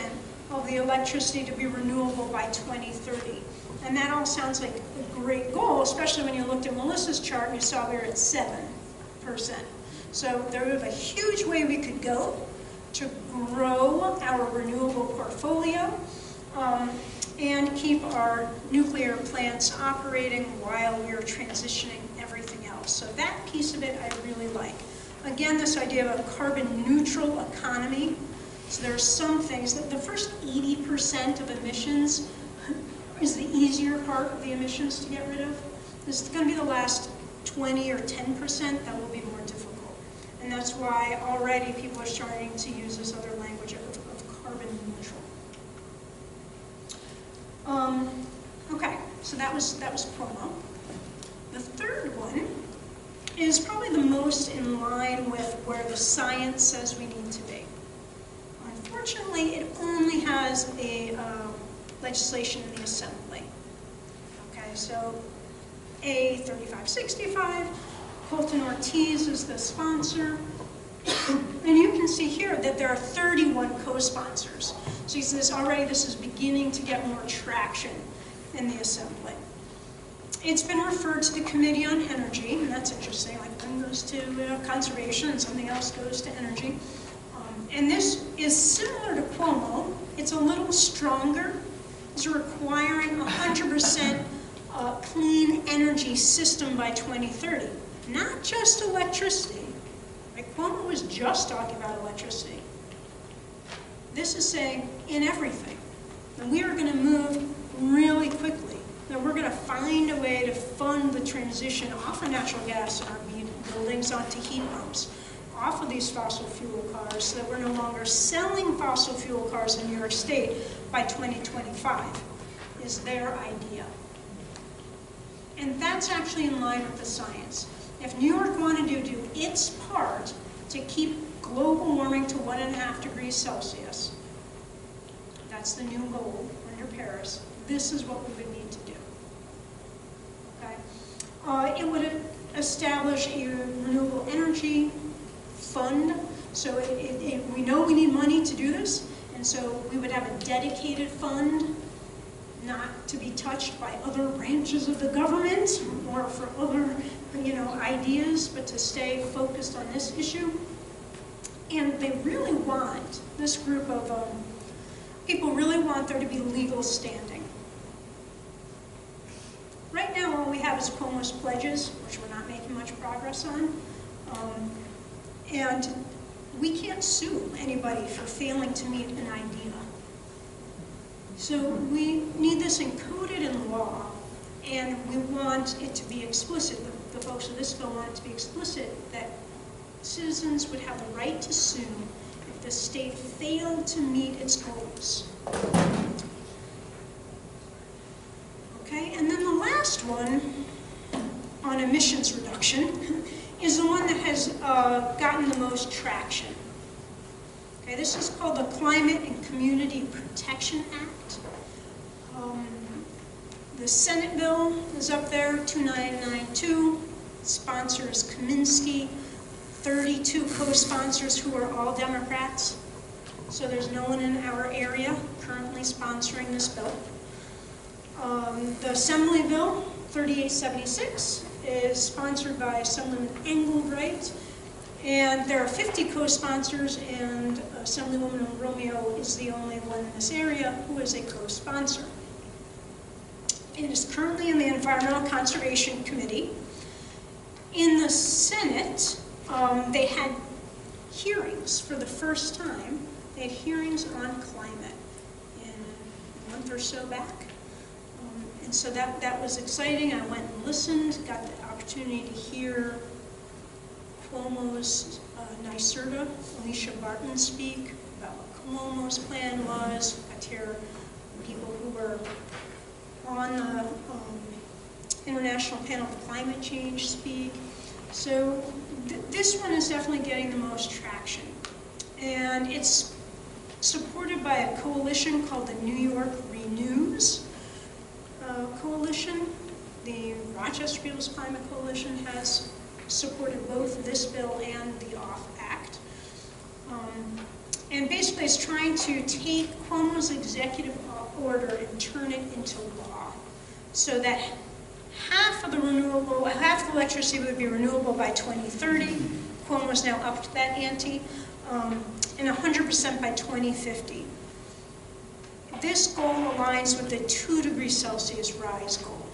of the electricity to be renewable by 2030. And that all sounds like a great goal, especially when you looked at Melissa's chart and you saw we were at 7%. So there is a huge way we could go to grow our renewable portfolio and keep our nuclear plants operating while we're transitioning everything else. So that piece of it I really like. Again, this idea of a carbon neutral economy. So there are some things that the first 80% of emissions is the easier part of the emissions to get rid of. This is going to be the last 20 or 10% that will be more difficult. And that's why already people are starting to use this other language of carbon neutral. Okay, so that was promo. The third one is probably the most in line with where the science says we need to be. Unfortunately, it only has a legislation in the Assembly. Okay, so A3565, Colton Ortiz is the sponsor. And you can see here that there are 31 co-sponsors. So he says already this is beginning to get more traction in the Assembly. It's been referred to the Committee on Energy, and that's interesting. Like one goes to conservation and something else goes to energy. And this is similar to Cuomo. It's a little stronger. It's requiring 100% clean energy system by 2030. Not just electricity. Like Cuomo was just talking about electricity. This is saying in everything. And we are going to move really quickly. Now we're going to find a way to fund the transition off of natural gas in our buildings onto heat pumps, off of these fossil fuel cars, so that we're no longer selling fossil fuel cars in New York State by 2025, is their idea. And that's actually in line with the science. If New York wanted to do its part to keep global warming to 1.5 degrees Celsius, that's the new goal under Paris, this is what we would need to do. Okay? It would establish a renewable energy fund. So we know we need money to do this, and so we would have a dedicated fund, not to be touched by other branches of the government or for other, ideas, but to stay focused on this issue. And they really want, this group of people really want there to be legal standing. Right now, all we have is Cuomo's pledges, which we're not making much progress on. And we can't sue anybody for failing to meet an idea. So we need this encoded in law, and we want it to be explicit. The folks of this bill want it to be explicit that citizens would have the right to sue if the state failed to meet its goals. Okay, and then the last one on emissions reduction is the one that has gotten the most traction. Okay, this is called the Climate and Community Protection Act. The Senate bill is up there, 2992. Sponsor is Kaminsky. 32 co-sponsors who are all Democrats. So there's no one in our area currently sponsoring this bill. The Assembly bill, 3876, is sponsored by Assemblyman Engelbright. And there are 50 co-sponsors, and Assemblywoman Romeo is the only one in this area who is a co-sponsor. It is currently in the Environmental Conservation Committee. In the Senate, they had hearings for the first time. They had hearings on climate in a month or so back. And so that was exciting. I went and listened, got the opportunity to hear Cuomo's NYSERDA, Alicia Barton, speak about what Cuomo's plan was. Got to hear people who were on the International Panel of Climate Change speak. So this one is definitely getting the most traction. And it's supported by a coalition called the New York Renews Coalition. The Rochester People's Climate Coalition has supported both this bill and the OFF Act. And basically it's trying to take Cuomo's executive order and turn it into law so that half of the electricity would be renewable by 2030. Cuomo's now upped that ante, and 100% by 2050. This goal aligns with the 2 degrees Celsius rise goal.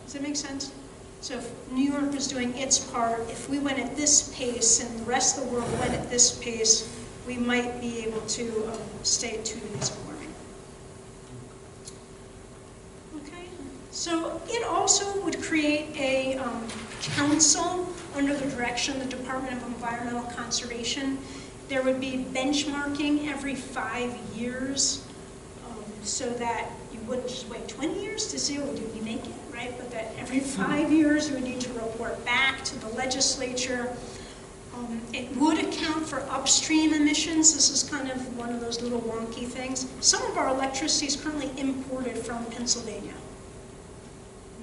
Does that make sense? So if New York was doing its part, if we went at this pace and the rest of the world went at this pace, we might be able to stay at 2 degrees of warming. Okay, so it also would create a council under the direction of the Department of Environmental Conservation. There would be benchmarking every 5 years so that you wouldn't just wait 20 years to see, did we make it, right? But that every 5 years you would need to report back to the legislature. It would account for upstream emissions. This is kind of one of those little wonky things. Some of our electricity is currently imported from Pennsylvania.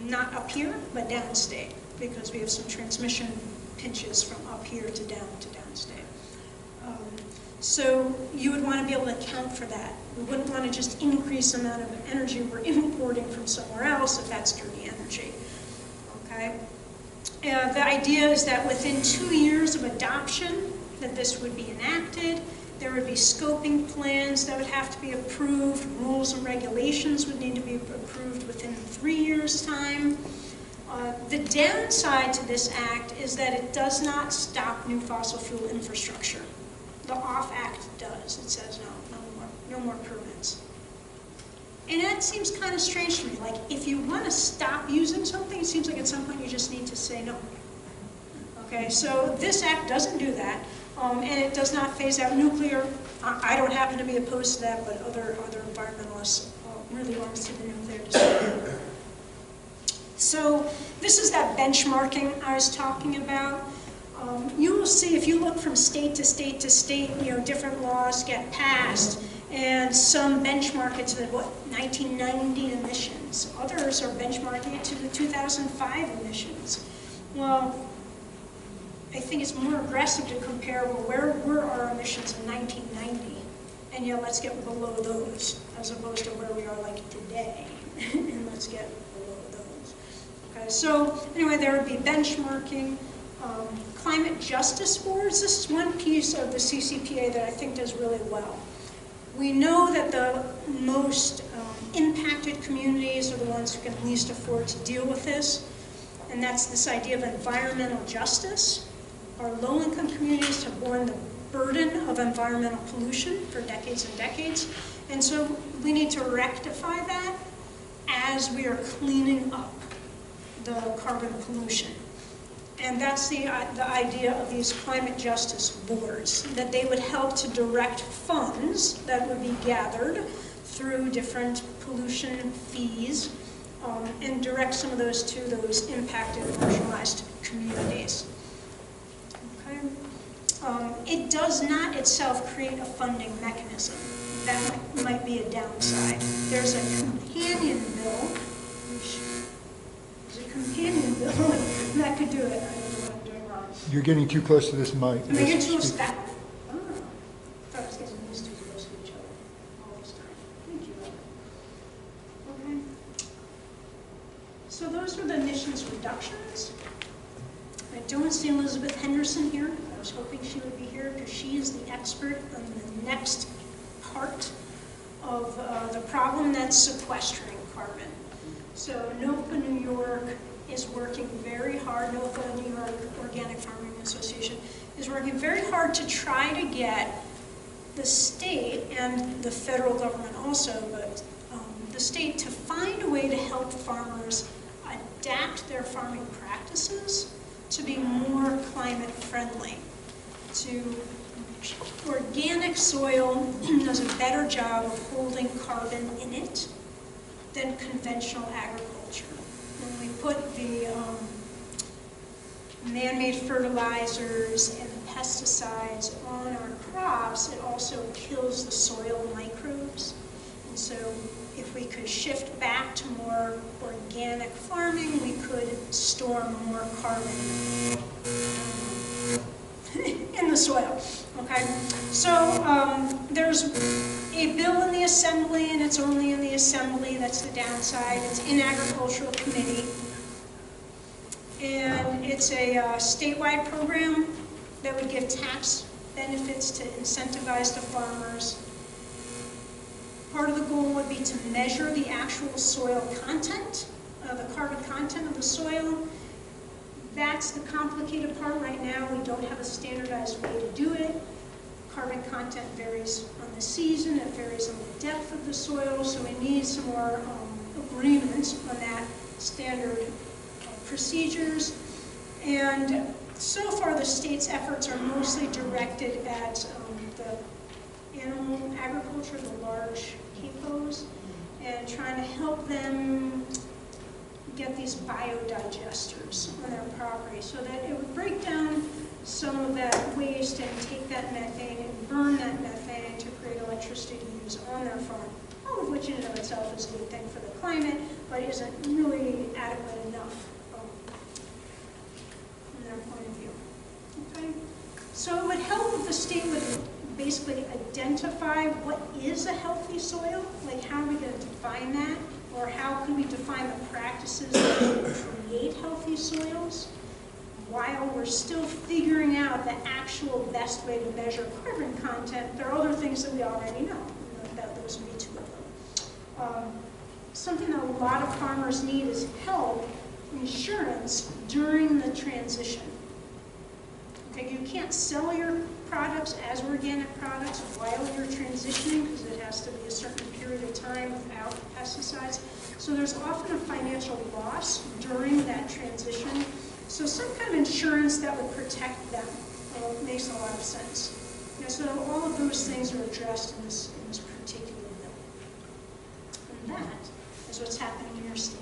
Not up here, but downstate, because we have some transmission pinches from up here to downstate. So you would want to be able to account for that. We wouldn't want to just increase the amount of energy we're importing from somewhere else if that's dirty energy. Okay? The idea is that within 2 years of adoption, that this would be enacted. There would be scoping plans that would have to be approved. Rules and regulations would need to be approved within 3 years' time. The downside to this act is that it does not stop new fossil fuel infrastructure. The OFF Act does. It says no more permits. And that seems kind of strange to me. Like, if you want to stop using something, it seems like at some point you just need to say no. Okay, so this act doesn't do that, and it does not phase out nuclear. I don't happen to be opposed to that, but other environmentalists really want to see the nuclear disappear. So this is that benchmarking I was talking about. You will see if you look from state to state to state, different laws get passed, and some benchmark it to the 1990 emissions. Others are benchmarking it to the 2005 emissions. Well, I think it's more aggressive to compare, well, where were our emissions in 1990? And let's get below those, as opposed to where we are like today. And let's get below those. Okay, so anyway, there would be benchmarking. Climate justice boards, this is one piece of the CCPA that I think does really well. We know that the most impacted communities are the ones who can least afford to deal with this, and that's this idea of environmental justice. Our low-income communities have borne the burden of environmental pollution for decades and decades, and so we need to rectify that as we are cleaning up the carbon pollution. And that's the idea of these climate justice boards, that they would help to direct funds that would be gathered through different pollution fees and direct some of those to those impacted marginalized communities. Okay. It does not itself create a funding mechanism. That might be a downside. There's a companion bill, that could do it. I don't know what I'm doing wrong. You're getting too close to this mic. Am I getting too close to that? Oh, I thought I was getting these too close to each other all this time. Thank you. Okay. So those were the emissions reductions. I don't see Elizabeth Henderson here. I was hoping she would be here because she is the expert on the next part of the problem, that's sequestering carbon. So NOFA New York is working very hard, NOFA, New York Organic Farming Association, is working very hard to try to get the state and the federal government also, but the state to find a way to help farmers adapt their farming practices to be more climate friendly. Organic soil does a better job of holding carbon in it than conventional agriculture. When we put the man-made fertilizers and the pesticides on our crops, it also kills the soil microbes. And so if we could shift back to more organic farming, we could store more carbon in the soil. Okay, so there's a bill in the Assembly, and it's only in the Assembly. That's the downside. It's in Agricultural Committee, and it's a statewide program that would give tax benefits to incentivize the farmers. Part of the goal would be to measure the actual soil content, the carbon content of the soil. That's the complicated part right now. We don't have a standardized way to do it. Carbon content varies on the season, it varies on the depth of the soil, so we need some more agreement on that standard procedures. And so far the state's efforts are mostly directed at the animal agriculture, the large capos, and trying to help them get these biodigesters on their property so that it would break down some of that waste and take that methane and burn that methane to create electricity to use on their farm, all of which in and of itself is a good thing for the climate, but isn't really adequate enough from their point of view. Okay? So it would help with the the state would basically identify what is a healthy soil, like how are we going to define that, or how can we define the practices that create healthy soils, while we're still figuring out the actual best way to measure carbon content. There are other things that we already know. Those would be two of them. Something that a lot of farmers need is help, insurance, during the transition. Okay, you can't sell your products as organic products while you're transitioning because it has to be a certain period of time without pesticides. So there's often a financial loss during that transition. So some kind of insurance that would protect them makes a lot of sense. So all of those things are addressed in this particular bill. And that is what's happening in your state.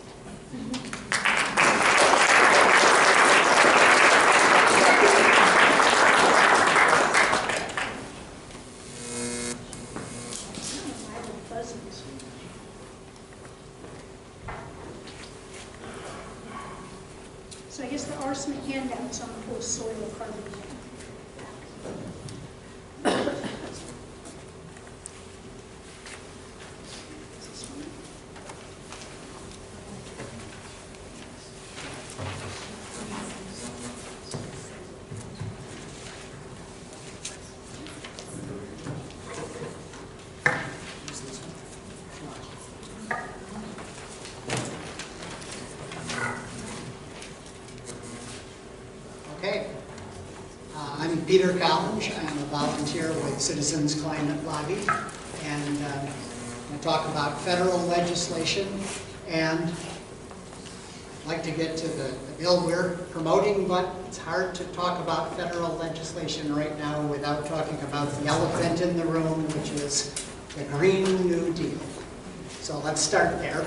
So I guess there are some handouts on the whole soil carbon thing. I'm Peter Collins. I'm a volunteer with Citizens Climate Lobby, and I'm going to talk about federal legislation, and I'd like to get to the bill we're promoting, but it's hard to talk about federal legislation right now without talking about the elephant in the room, which is the Green New Deal. So let's start there.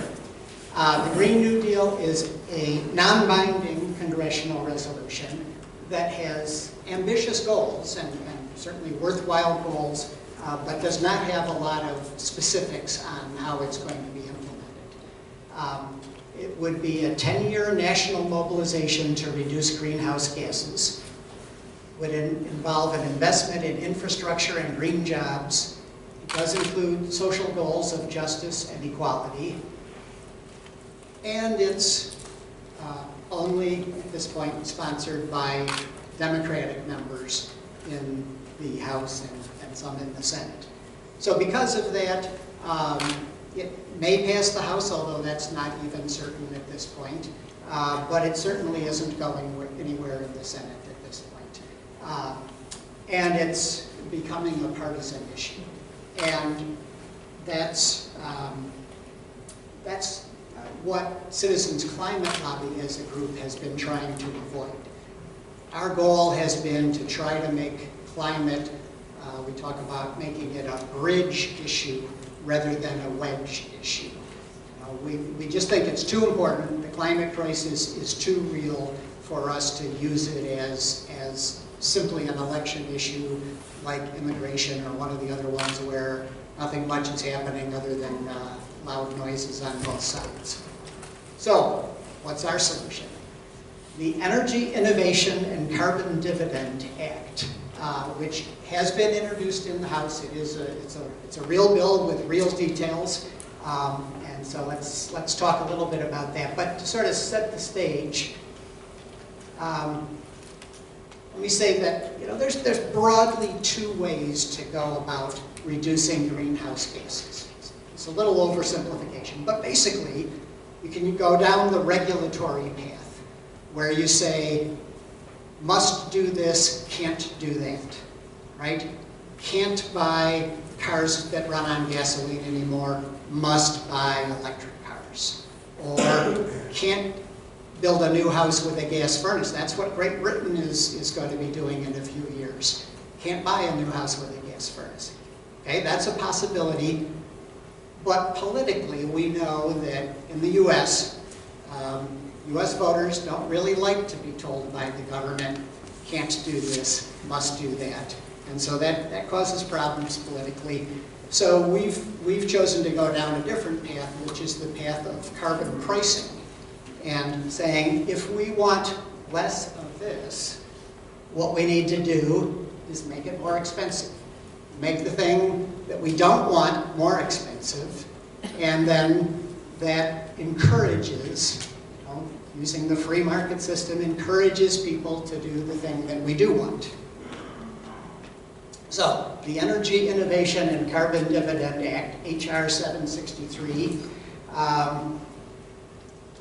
The Green New Deal is a non-binding congressional resolution that has ambitious goals and certainly worthwhile goals, but does not have a lot of specifics on how it's going to be implemented. It would be a 10-year national mobilization to reduce greenhouse gases. Would involve an investment in infrastructure and green jobs. It does include social goals of justice and equality. And it's only, at this point, sponsored by Democratic members in the House and some in the Senate. So because of that, it may pass the House, although that's not even certain at this point. But it certainly isn't going anywhere in the Senate at this point. And it's becoming a partisan issue. And that's what Citizens Climate Lobby as a group has been trying to avoid. Our goal has been to try to make climate, we talk about making it a bridge issue rather than a wedge issue. We just think it's too important. The climate crisis is too real for us to use it as simply an election issue like immigration or one of the other ones where nothing much is happening other than loud noises on both sides. So, what's our solution? The Energy Innovation and Carbon Dividend Act, which has been introduced in the House. It's a real bill with real details, and so let's talk a little bit about that. But to sort of set the stage, let me say that there's broadly two ways to go about reducing greenhouse gases. It's a little oversimplification, but basically, you can go down the regulatory path, where you say, must do this, can't do that, right? Can't buy cars that run on gasoline anymore, must buy electric cars. Or can't build a new house with a gas furnace. That's what Great Britain is going to be doing in a few years. Can't buy a new house with a gas furnace. Okay, that's a possibility. But politically, we know that in the U.S., U.S. voters don't really like to be told by the government, can't do this, must do that. And so that causes problems politically. So we've chosen to go down a different path, which is the path of carbon pricing. And saying, if we want less of this, what we need to do is make it more expensive. Make the thing that we don't want more expensive, and then that encourages, using the free market system, encourages people to do the thing that we do want. So, the Energy Innovation and Carbon Dividend Act, H.R. 763.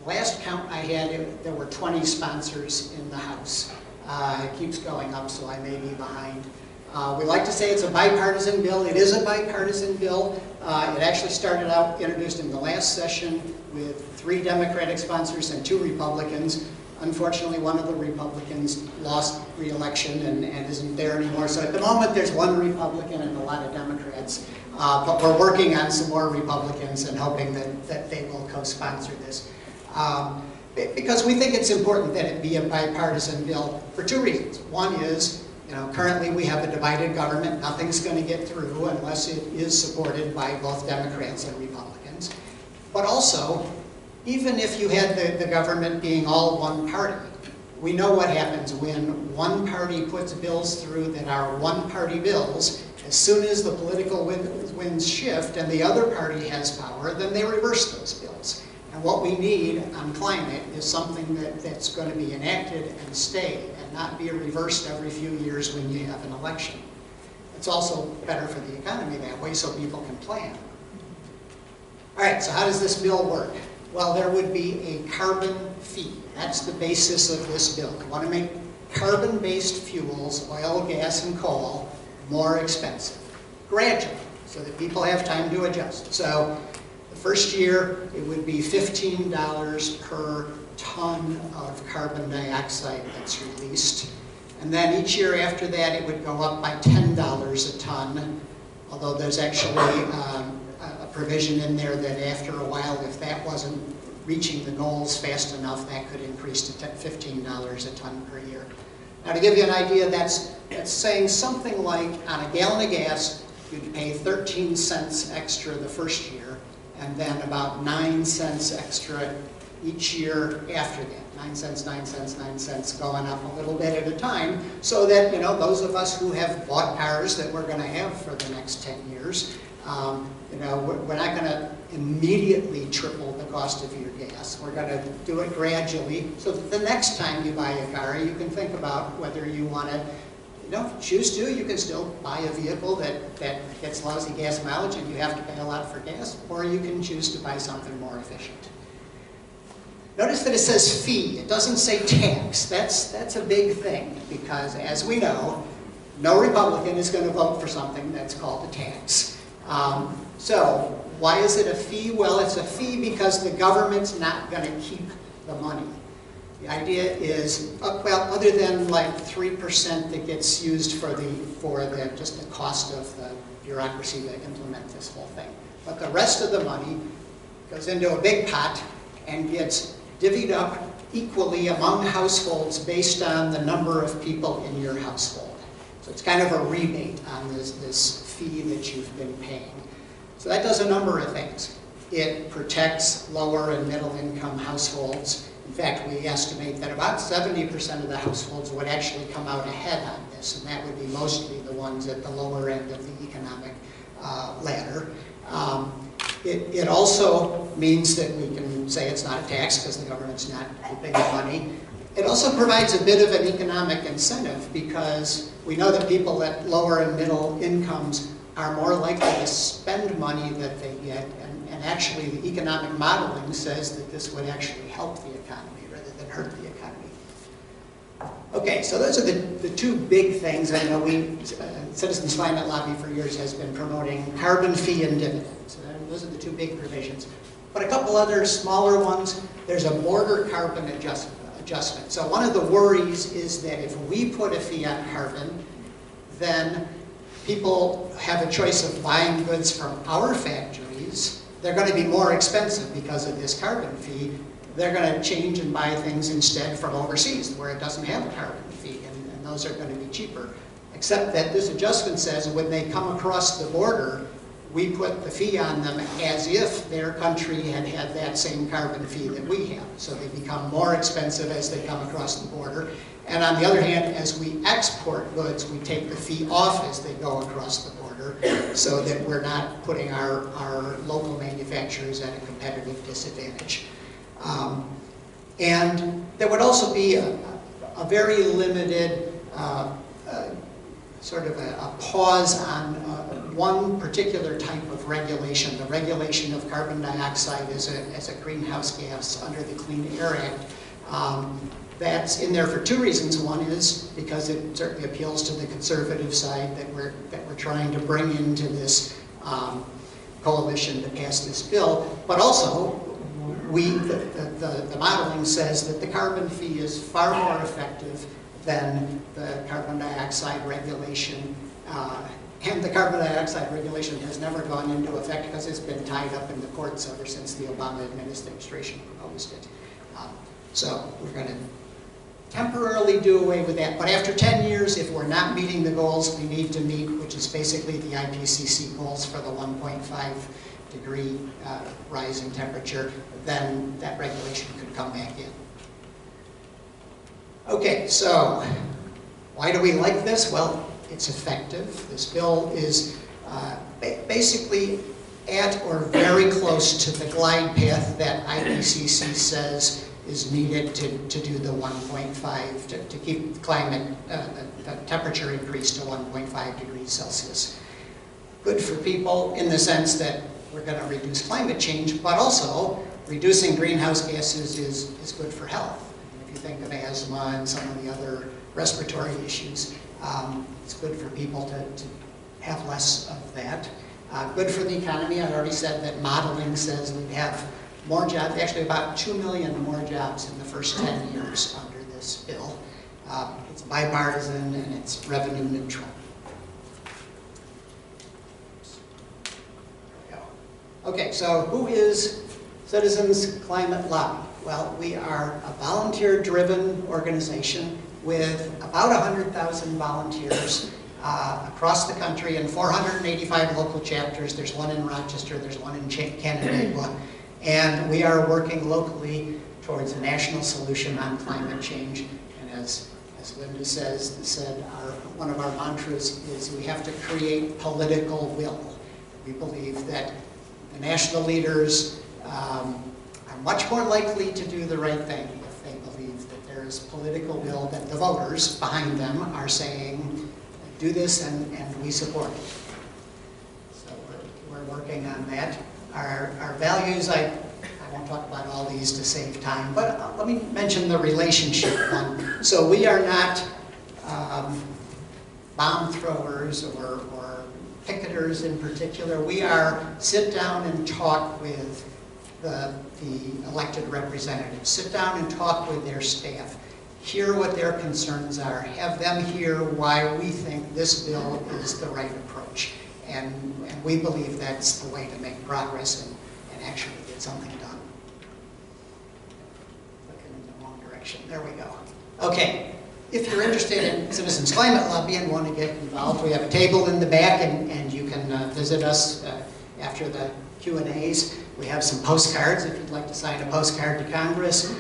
Last count I had, there were 20 sponsors in the House. It keeps going up, so I may be behind. We like to say it's a bipartisan bill. It is a bipartisan bill. It actually started out introduced in the last session with 3 Democratic sponsors and 2 Republicans. Unfortunately, one of the Republicans lost re-election and isn't there anymore. So at the moment, there's 1 Republican and a lot of Democrats. But we're working on some more Republicans and hoping that they will co-sponsor this. Because we think it's important that it be a bipartisan bill for 2 reasons. One is, currently we have a divided government. Nothing's going to get through unless it is supported by both Democrats and Republicans. But also, even if you had the government being all one party, we know what happens when one party puts bills through that are one-party bills. As soon as the political winds shift and the other party has power, then they reverse those bills. And what we need on climate is something that's going to be enacted and stay and not be reversed every few years when you have an election. It's also better for the economy that way so people can plan. All right, so how does this bill work? Well, there would be a carbon fee. That's the basis of this bill. We want to make carbon-based fuels, oil, gas, and coal, more expensive, gradually, so that people have time to adjust. So the first year, it would be $15 per ton of carbon dioxide that's released. And then each year after that, it would go up by $10 a ton, although there's actually a provision in there that after a while, if that wasn't reaching the goals fast enough, that could increase to $15 a ton per year. Now, to give you an idea, that's saying something like on a gallon of gas, you'd pay 13 cents extra the first year, and then about 9 cents extra each year after that. 9 cents, 9 cents, 9 cents, going up a little bit at a time, so that, those of us who have bought cars that we're going to have for the next 10 years, we're not going to immediately triple the cost of your gas. We're going to do it gradually, so that the next time you buy a car, you can think about whether you want to, choose to. You can still buy a vehicle that gets lousy gas mileage and you have to pay a lot for gas, or you can choose to buy something more efficient. Notice that it says fee. It doesn't say tax. That's a big thing, because as we know, no Republican is going to vote for something that's called a tax. So why is it a fee? Well, it's a fee because the government's not going to keep the money. The idea is, well, other than like 3% that gets used for just the cost of the bureaucracy to implement this whole thing. But the rest of the money goes into a big pot and gets divvied up equally among households based on the number of people in your household. So it's kind of a rebate on this fee that you've been paying. So that does a number of things. It protects lower and middle income households. In fact, we estimate that about 70% of the households would actually come out ahead on this, and that would be mostly the ones at the lower end of the economic ladder. It also means that we can say it's not a tax because the government's not keeping the money. It also provides a bit of an economic incentive because we know that people at lower and middle incomes are more likely to spend money that they get, and actually the economic modeling says that this would actually help the economy rather than hurt the economy. Okay, so those are the 2 big things. I know Citizens Climate Lobby for years has been promoting carbon fee and dividends. Those are the 2 big provisions. But a couple other smaller ones, there's a border carbon adjustment. So one of the worries is that if we put a fee on carbon, then people have a choice of buying goods from our factories. They're going to be more expensive because of this carbon fee. They're going to change and buy things instead from overseas where it doesn't have a carbon fee, and those are going to be cheaper. Except that this adjustment says when they come across the border, we put the fee on them as if their country had had that same carbon fee that we have. So they become more expensive as they come across the border. And on the other hand, as we export goods, we take the fee off as they go across the border so that we're not putting our local manufacturers at a competitive disadvantage. And there would also be a very limited sort of a pause on one particular type of regulation, the regulation of carbon dioxide as a greenhouse gas under the Clean Air Act. That's in there for two reasons. One is because it certainly appeals to the conservative side that we're trying to bring into this coalition to pass this bill, but also the modeling says that the carbon fee is far more effective than the carbon dioxide regulation. And the carbon dioxide regulation has never gone into effect because it's been tied up in the courts ever since the Obama administration proposed it. So we're going to temporarily do away with that. But after 10 years, if we're not meeting the goals we need to meet, which is basically the IPCC goals for the 1.5 degree rise in temperature, then that regulation could come back in. Okay, so why do we like this? Well, it's effective. This bill is basically at or very close to the glide path that IPCC says is needed to do the 1.5, to keep the climate, the temperature increase to 1.5 degrees Celsius. Good for people in the sense that we're going to reduce climate change, but also reducing greenhouse gases is good for health. If you think of asthma and some of the other respiratory issues, it's good for people to have less of that. Good for the economy. I already said that modeling says we'd have more jobs, actually about 2 million more jobs in the first 10 years under this bill. It's bipartisan and it's revenue neutral. There we go. Okay, so who is Citizens Climate Lobby? Well, we are a volunteer-driven organization with about 100,000 volunteers across the country and 485 local chapters. There's one in Rochester, there's one in Canandaigua. And we are working locally towards a national solution on climate change. And as Linda said, one of our mantras is we have to create political will. We believe that the national leaders are much more likely to do the right thing if they believe that there is political will, that the voters behind them are saying, do this and we support it. So we're working on that. Our values, I won't talk about all these to save time, but let me mention the relationship one. So we are not bomb throwers or picketers in particular. We are sit down and talk with the elected representatives. Sit down and talk with their staff. Hear what their concerns are. Have them hear why we think this bill is the right approach. And we believe that's the way to make progress and actually get something done. Looking in the wrong direction. There we go. Okay. If you're interested in Citizens Climate Lobby and want to get involved, we have a table in the back and you can visit us after the Q&As. We have some postcards if you'd like to sign a postcard to Congress.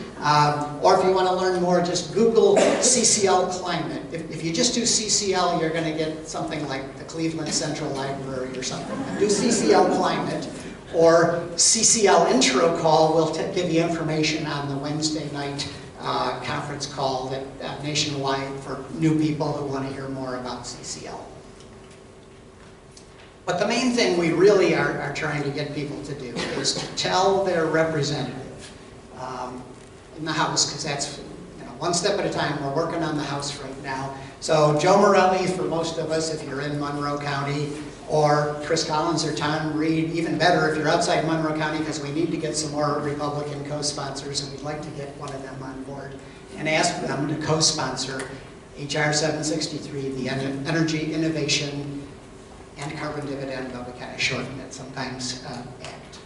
Or if you want to learn more, just Google CCL Climate. If you just do CCL, you're going to get something like the Cleveland Central Library or something. Do CCL Climate or CCL Intro Call will give you information on the Wednesday night conference call that nationwide for new people who want to hear more about CCL. But the main thing we really are trying to get people to do is to tell their representative in the House, because that's one step at a time. We're working on the House right now. So Joe Morelli, for most of us, if you're in Monroe County, or Chris Collins or Tom Reed, even better if you're outside Monroe County, because we need to get some more Republican co-sponsors, and we'd like to get one of them on board, and ask them to co-sponsor H.R. 763, the Energy Innovation and Carbon Dividend, but we kind of shorten it sometimes, Act.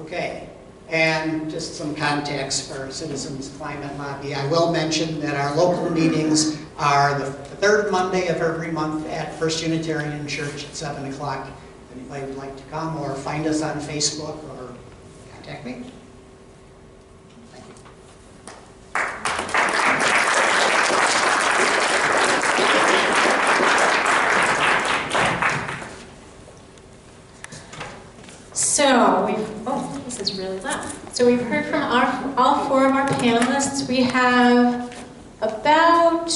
Okay, and just some context for Citizens Climate Lobby. I will mention that our local meetings are the third Monday of every month at First Unitarian Church at 7 o'clock. If anybody would like to come, or find us on Facebook, or contact me. Thank you. So this is really loud. So we've heard from all four of our panelists. We have about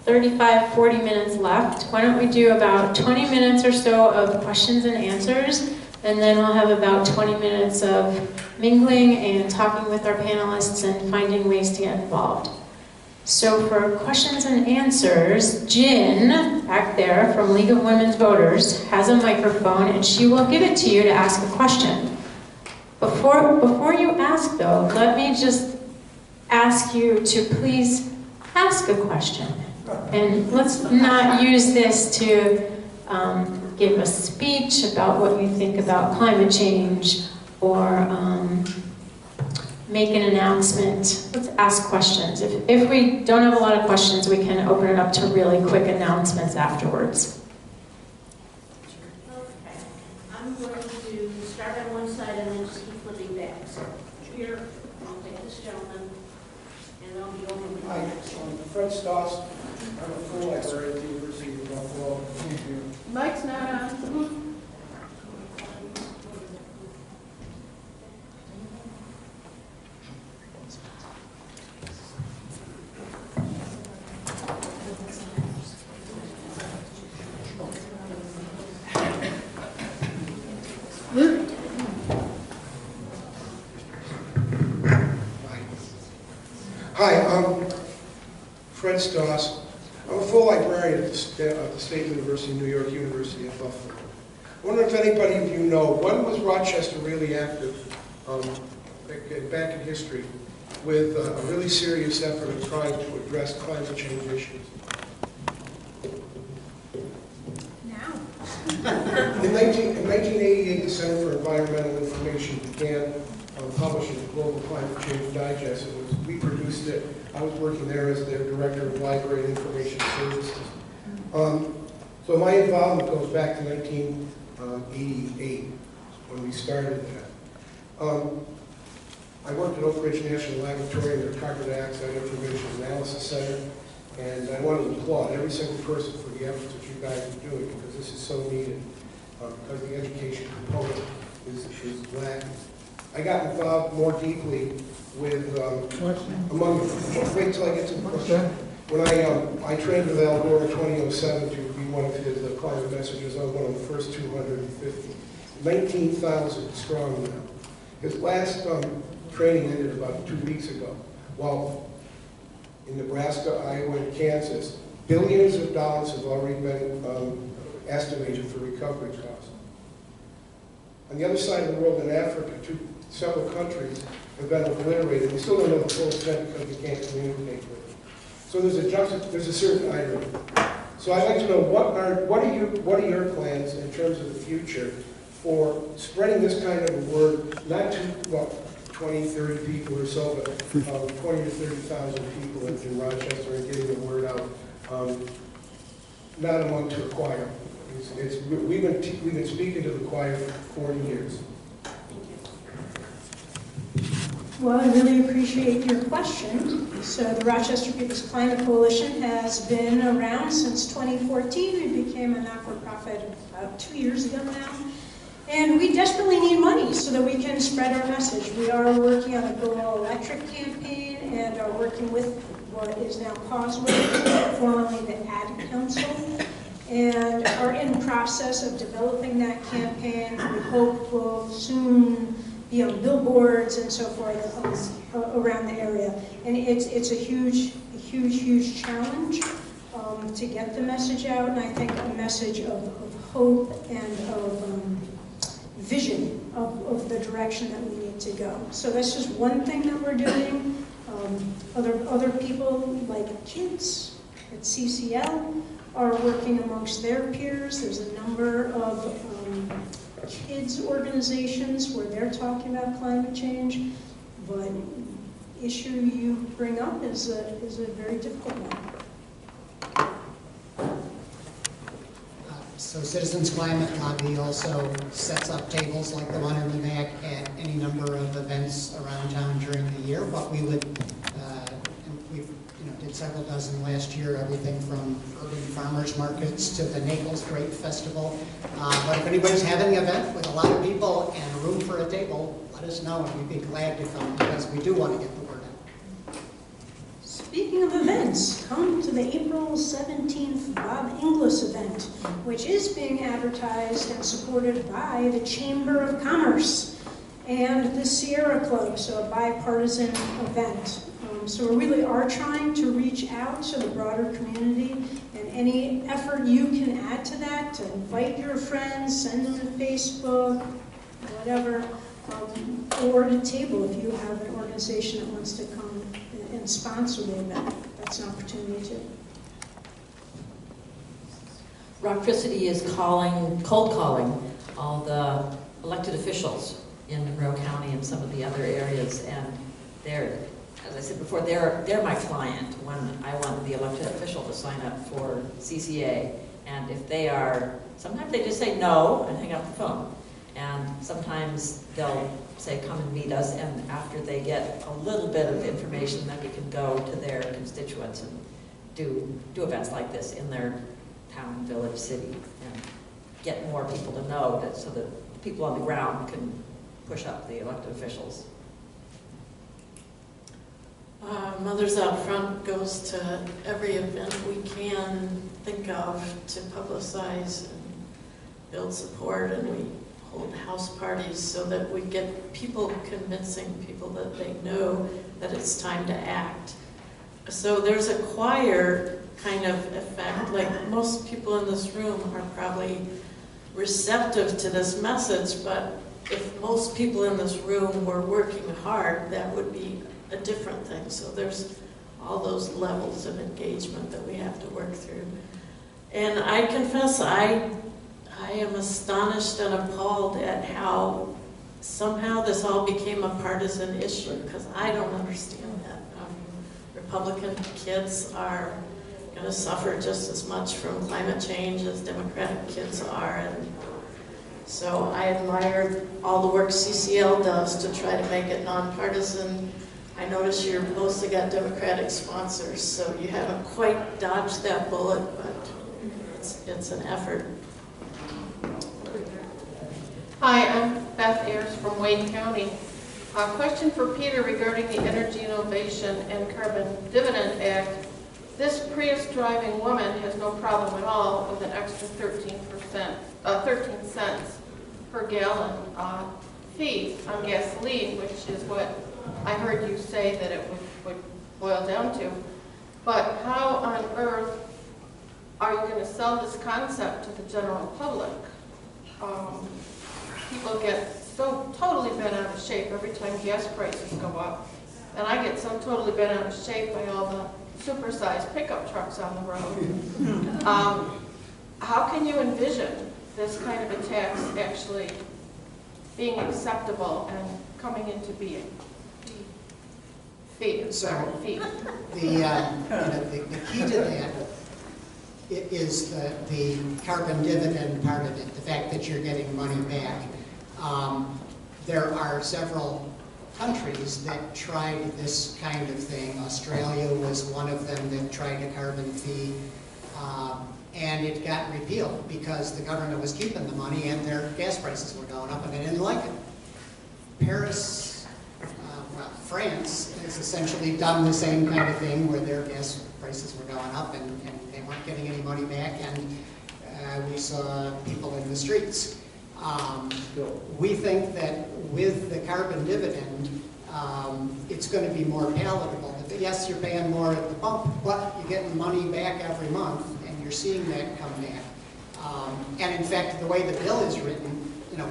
35, 40 minutes left. Why don't we do about 20 minutes or so of questions and answers, and then we'll have about 20 minutes of mingling and talking with our panelists and finding ways to get involved. So for questions and answers, Jen, back there from League of Women's Voters, has a microphone and she will give it to you to ask a question. Before you ask though, let me just ask you to please ask a question. And let's not use this to give a speech about what you think about climate change or make an announcement. Let's ask questions. If we don't have a lot of questions, we can open it up to really quick announcements afterwards. Okay, I'm going to start on one side and then just keep flipping back. So here, I'll take this gentleman, and I'll be over with the Hi, next one. I'm Fred Stoss. I'm a full librarian at the University of Buffalo. Thank you. Mike's not on. Hi, I'm Fred Stoss. I'm a full librarian at the State University of New York, University of Buffalo. I wonder if anybody of you know, when was Rochester really active back in history with a really serious effort of trying to address climate change issues? In 1988, the Center for Environmental Information began publishing the Global Climate Change Digest. We produced it. I was working there as their Director of Library and Information Services. So my involvement goes back to 1988 when we started that. I worked at Oak Ridge National Laboratory in their Carbon Dioxide Information Analysis Center, and I want to applaud every single person for the efforts that you guys are doing, because this is so needed, because the education component is lacking. I got involved more deeply with, wait till I get to the question. When I trained with Al Gore in 2007 to be one of his climate messengers, I was one of the first 250. 19,000 strong now. His last training ended about 2 weeks ago. While in Nebraska, Iowa, and Kansas, billions of dollars have already been estimated for recovery costs. On the other side of the world, in Africa, several countries have been obliterated. We still don't know the full extent because we can't communicate with them. So there's a certain irony. So I'd like to know what are your plans in terms of the future for spreading this kind of a word, not to 20, 30 people or so, but 20 to 30,000 people in Rochester, and getting the word out, not among to a choir. We've been speaking to the choir for 40 years. Well, I really appreciate your question. So the Rochester People's Climate Coalition has been around since 2014. It became a not-for-profit about 2 years ago now. And we desperately need money so that we can spread our message. We are working on a Go All Electric campaign and are working with what is now Causeway, formerly the Ad Council, and are in the process of developing that campaign. We hope will soon be on billboards and so forth around the area. And it's a huge challenge to get the message out, and I think a message of hope and of vision of the direction that we need to go. So that's just one thing that we're doing. Other people, like kids at CCL, are working amongst their peers. There's a number of kids organizations where they're talking about climate change, but issue you bring up is a very difficult one. So Citizens Climate Lobby also sets up tables like the one in the back at any number of events around town during the year. But we would, and we've did several dozen last year, everything from urban farmers markets to the Naples Grape Festival. But if anybody's having an event with a lot of people and room for a table, let us know and we'd be glad to come because we do want to get the word out. Speaking of events, come to the April 17th Bob Inglis event, which is being advertised and supported by the Chamber of Commerce and the Sierra Club, so a bipartisan event. So we really are trying to reach out to the broader community, and any effort you can add to that, to invite your friends, send them to Facebook, whatever, or to table if you have an organization that wants to come and sponsor the event. That's an opportunity too. Rocktricity is cold calling all the elected officials in Monroe County and some of the other areas, and they're, as I said before, they're my client when I want the elected official to sign up for CCA. And if they are, sometimes they just say no and hang up the phone. And sometimes they'll say, come and meet us, and after they get a little bit of information, then we can go to their constituents and do events like this in their town, village, city, and get more people to know that, so that people on the ground can push up the elected officials. Mothers Out Front goes to every event we can think of to publicize and build support, and we hold house parties so that we get people, convincing people that they know that it's time to act. So there's a choir kind of effect, like most people in this room are probably receptive to this message, but if most people in this room were working hard, that would be a different thing. So there's all those levels of engagement that we have to work through. And I confess, I am astonished and appalled at how somehow this all became a partisan issue, because I don't understand that. Republican kids are going to suffer just as much from climate change as Democratic kids are, and so I admire all the work CCL does to try to make it nonpartisan. I notice you're mostly got Democratic sponsors, so you haven't quite dodged that bullet, but it's an effort. Hi, I'm Beth Ayers from Wayne County. A question for Peter regarding the Energy Innovation and Carbon Dividend Act. This Prius driving woman has no problem at all with an extra 13 cents per gallon fee on gasoline, which is what I heard you say that it would boil down to. But how on earth are you going to sell this concept to the general public? People get so totally bent out of shape every time gas prices go up. And I get so totally bent out of shape by all the supersized pickup trucks on the road. How can you envision this kind of a tax actually being acceptable and coming into being? The key to that is the carbon dividend part of it, the fact that you're getting money back. There are several countries that tried this kind of thing. Australia was one of them that tried a carbon fee, and it got repealed because the government was keeping the money and their gas prices were going up and they didn't like it. France has essentially done the same kind of thing where their gas prices were going up and they weren't getting any money back, and we saw people in the streets. We think that with the carbon dividend, it's going to be more palatable. Yes, you're paying more at the pump, but you're getting money back every month, and you're seeing that come back. And in fact, the way the bill is written,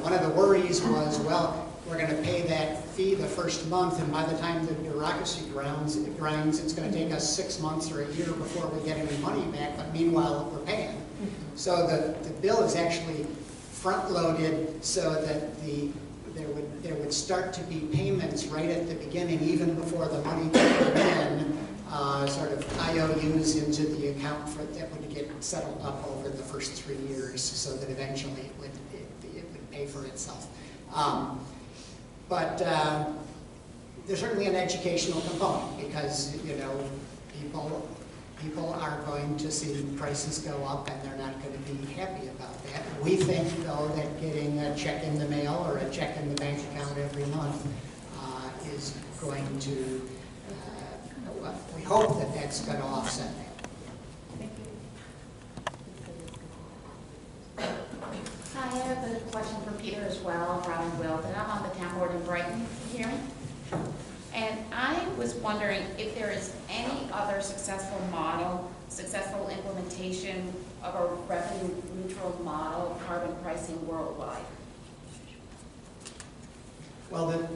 one of the worries was, well, we're going to pay that fee the first month, and by the time the bureaucracy grinds, it's going to take us 6 months or a year before we get any money back, but meanwhile, we're paying. So the bill is actually front-loaded so that there would start to be payments right at the beginning, even before the money came in, sort of IOUs into the account that would get settled up over the first 3 years so that eventually it would pay for itself. But there's certainly an educational component because, you know, people are going to see prices go up and they're not going to be happy about that. We think, though, that getting a check in the mail or a check in the bank account every month is going to, we hope that that's going to offset that. Hi, I have a question for Peter as well, Robin Wilt, and I'm on the town board in Brighton. Can you hear me? And I was wondering if there is any other successful model, successful implementation of a revenue-neutral model of carbon pricing worldwide. Well,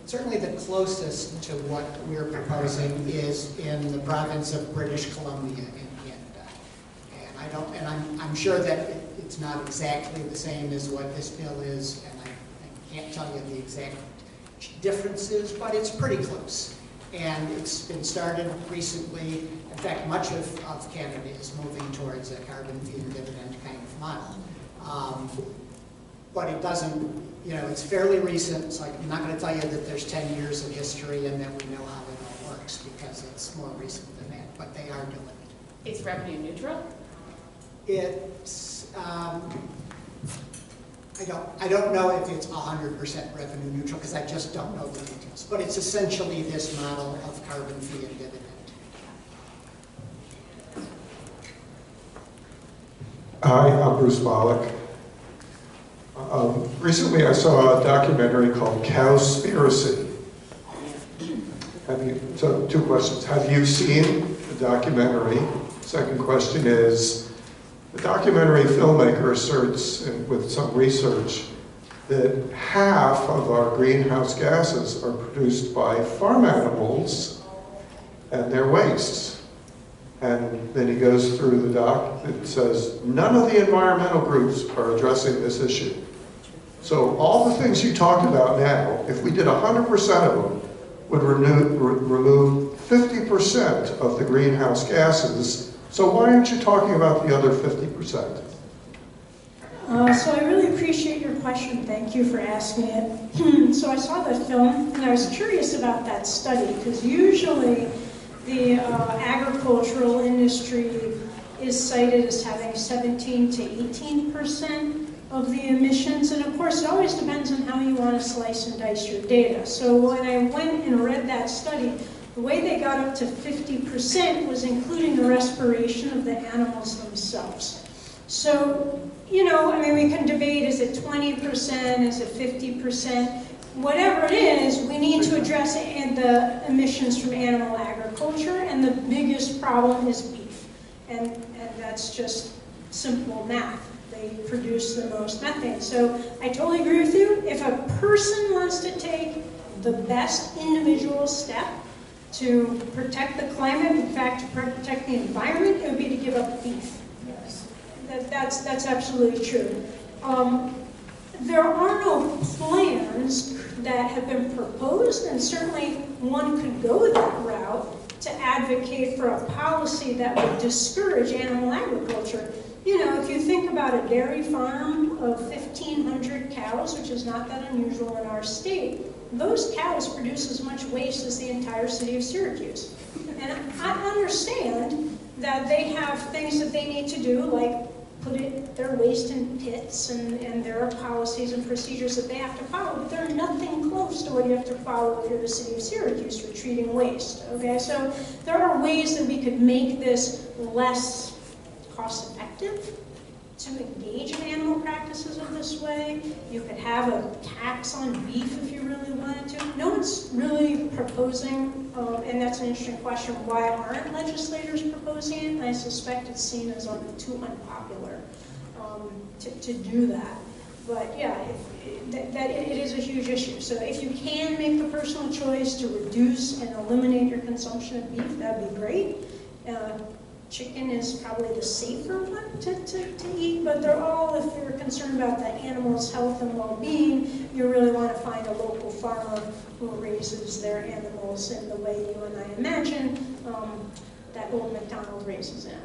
certainly the closest to what we're proposing is in the province of British Columbia in Canada. And I'm sure that it's not exactly the same as what this bill is, and I can't tell you the exact differences, but it's pretty close. And it's been started recently. In fact, much of Canada is moving towards a carbon fee and dividend kind of model. But it doesn't, you know, it's fairly recent. It's like, I'm not going to tell you that there's 10 years of history and that we know how it all works because it's more recent than that, but they are doing it. It's revenue neutral? It's, I don't know if it's 100% revenue neutral because I just don't know the details, but it's essentially this model of carbon fee and dividend. Hi, I'm Bruce Bollock. Recently I saw a documentary called Cowspiracy. So 2 questions. Have you seen the documentary? Second question is, the documentary filmmaker asserts, with some research, that half of our greenhouse gases are produced by farm animals and their wastes. And then he goes through the doc that says, none of the environmental groups are addressing this issue. So all the things you talked about now, if we did 100% of them, would remove 50% of the greenhouse gases. So why aren't you talking about the other 50%? So I really appreciate your question. Thank you for asking it. So I saw the film, and I was curious about that study, because usually the agricultural industry is cited as having 17 to 18% of the emissions, and of course it always depends on how you want to slice and dice your data. So when I went and read that study, the way they got up to 50% was including the respiration of the animals themselves. So, you know, I mean, we can debate, is it 20%, is it 50%? Whatever it is, we need to address the emissions from animal agriculture, and the biggest problem is beef. And that's just simple math. They produce the most methane. So I totally agree with you. If a person wants to take the best individual step to protect the climate, in fact, to protect the environment, it would be to give up beef. Yes. That's absolutely true. There are no plans that have been proposed, and certainly one could go that route to advocate for a policy that would discourage animal agriculture. You know, if you think about a dairy farm of 1,500 cows, which is not that unusual in our state, those cows produce as much waste as the entire city of Syracuse. And I understand that they have things that they need to do, like put their waste in pits, and there are policies and procedures that they have to follow, but they're nothing close to what you have to follow if you're the city of Syracuse for treating waste, okay? So there are ways that we could make this less cost-effective to engage in animal practices of this way. You could have a tax on beef if you really wanted to. No one's really proposing, and that's an interesting question, why aren't legislators proposing it? And I suspect it's seen as too unpopular to do that. But yeah, it is a huge issue. So if you can make the personal choice to reduce and eliminate your consumption of beef, that'd be great. Chicken is probably the safer one to eat, but they're all, if you're concerned about the animal's health and well-being, you really want to find a local farmer who raises their animals in the way you and I imagine. that old McDonald race is in.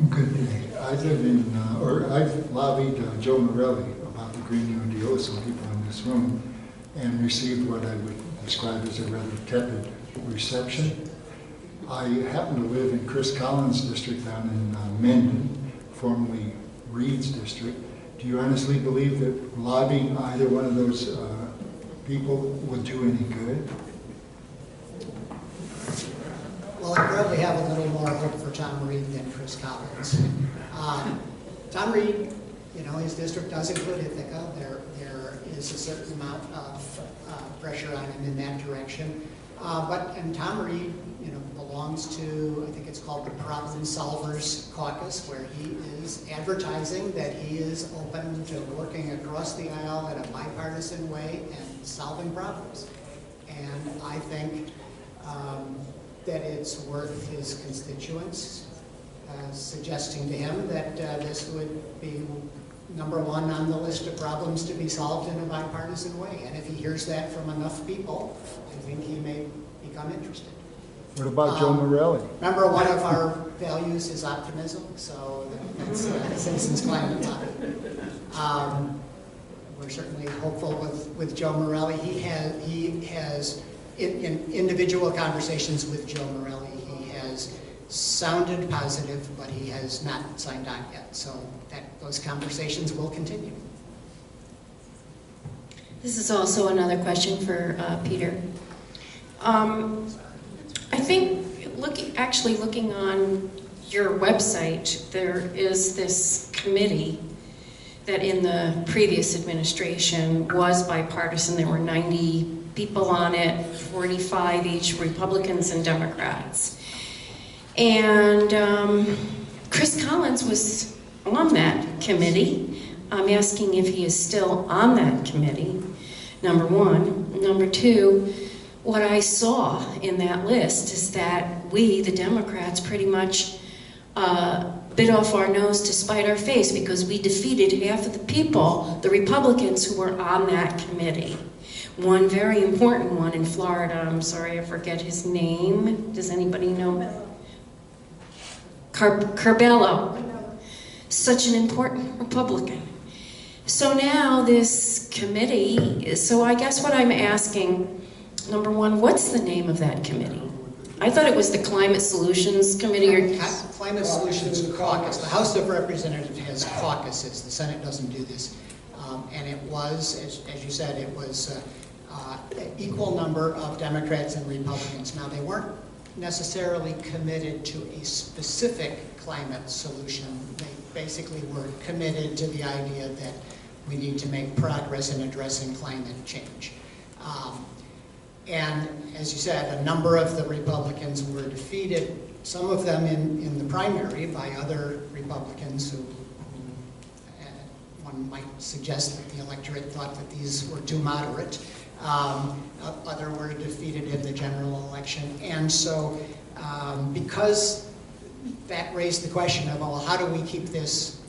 Good day. I live in, I've lobbied Joe Morelli about the Green New Deal with some people in this room and received what I would describe as a rather tepid reception. I happen to live in Chris Collins' district down in Mendon, formerly Reed's district. Do you honestly believe that lobbying either one of those people would do any good? Well, I probably have a little more hope for Tom Reed than Chris Collins. Tom Reed, you know, his district does include Ithaca. There is a certain amount of pressure on him in that direction. And Tom Reed, you know, belongs to, I think it's called the Problem Solvers Caucus, where he is advertising that he is open to working across the aisle in a bipartisan way and solving problems. And I think that it's worth his constituents suggesting to him that this would be #1 on the list of problems to be solved in a bipartisan way. And if he hears that from enough people, I think he may become interested. What about Joe Morelli? Remember, one of our values is optimism, so that's Citizens Climate Lobby. We're certainly hopeful with Joe Morelli. He has in individual conversations with Joe Morelli, he has sounded positive, but he has not signed on yet. So those conversations will continue. This is also another question for Peter. I think looking on your website, there is this committee that in the previous administration was bipartisan. There were 90 people on it, 45 each, Republicans and Democrats. And Chris Collins was on that committee. I'm asking if he is still on that committee, #1. #2, what I saw in that list is that we, the Democrats, pretty much bit off our nose to spite our face because we defeated half of the people, the Republicans who were on that committee. One very important one in Florida, I'm sorry, I forget his name. Does anybody know? Curbelo. Such an important Republican. So now this committee, so I guess what I'm asking, #1, what's the name of that committee? I thought it was the Climate Solutions Committee. Or Climate Solutions Caucus. The House of Representatives has caucuses. The Senate doesn't do this. And it was, as you said, it was an equal number of Democrats and Republicans. Now, they weren't necessarily committed to a specific climate solution. They basically were committed to the idea that we need to make progress in addressing climate change. And as you said, a number of the Republicans were defeated, some of them in the primary by other Republicans who one might suggest that the electorate thought that these were too moderate. Other were defeated in the general election. And so because that raised the question of, well, how do we keep this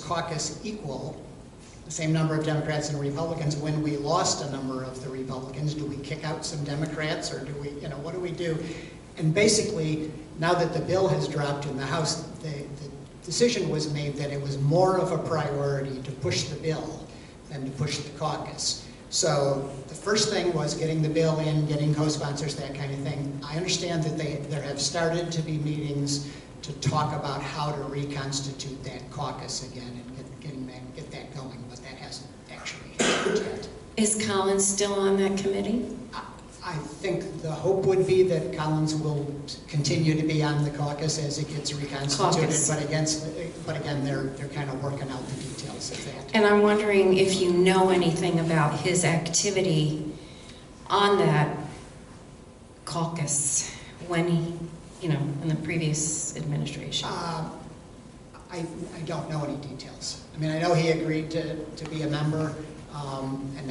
caucus equal, the same number of Democrats and Republicans, when we lost a number of the Republicans? Do we kick out some Democrats, or do we, what do we do? And basically, now that the bill has dropped in the House, the decision was made that it was more of a priority to push the bill than to push the caucus. So the first thing was getting the bill in, getting co-sponsors, that kind of thing. I understand that there have started to be meetings to talk about how to reconstitute that caucus again and get that going, but that hasn't actually happened yet. is Collins still on that committee? I think the hope would be that Collins will continue to be on the caucus as it gets reconstituted, but again, they're kind of working out the details of that. And I'm wondering if you know anything about his activity on that caucus when he, in the previous administration. I don't know any details. I mean, I know he agreed to be a member, and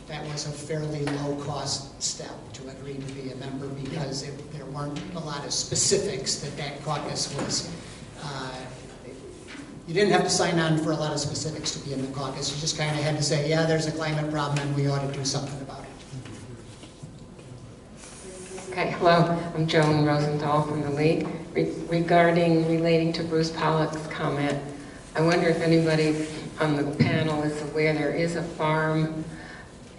that was a fairly low-cost step to agree to be a member because there weren't a lot of specifics that caucus was. You didn't have to sign on for a lot of specifics to be in the caucus. You just kind of had to say, yeah, there's a climate problem and we ought to do something about it. Okay, hello, I'm Joan Rosenthal from the League. Relating to Bruce Pollock's comment, I wonder if anybody on the panel is aware there is a farm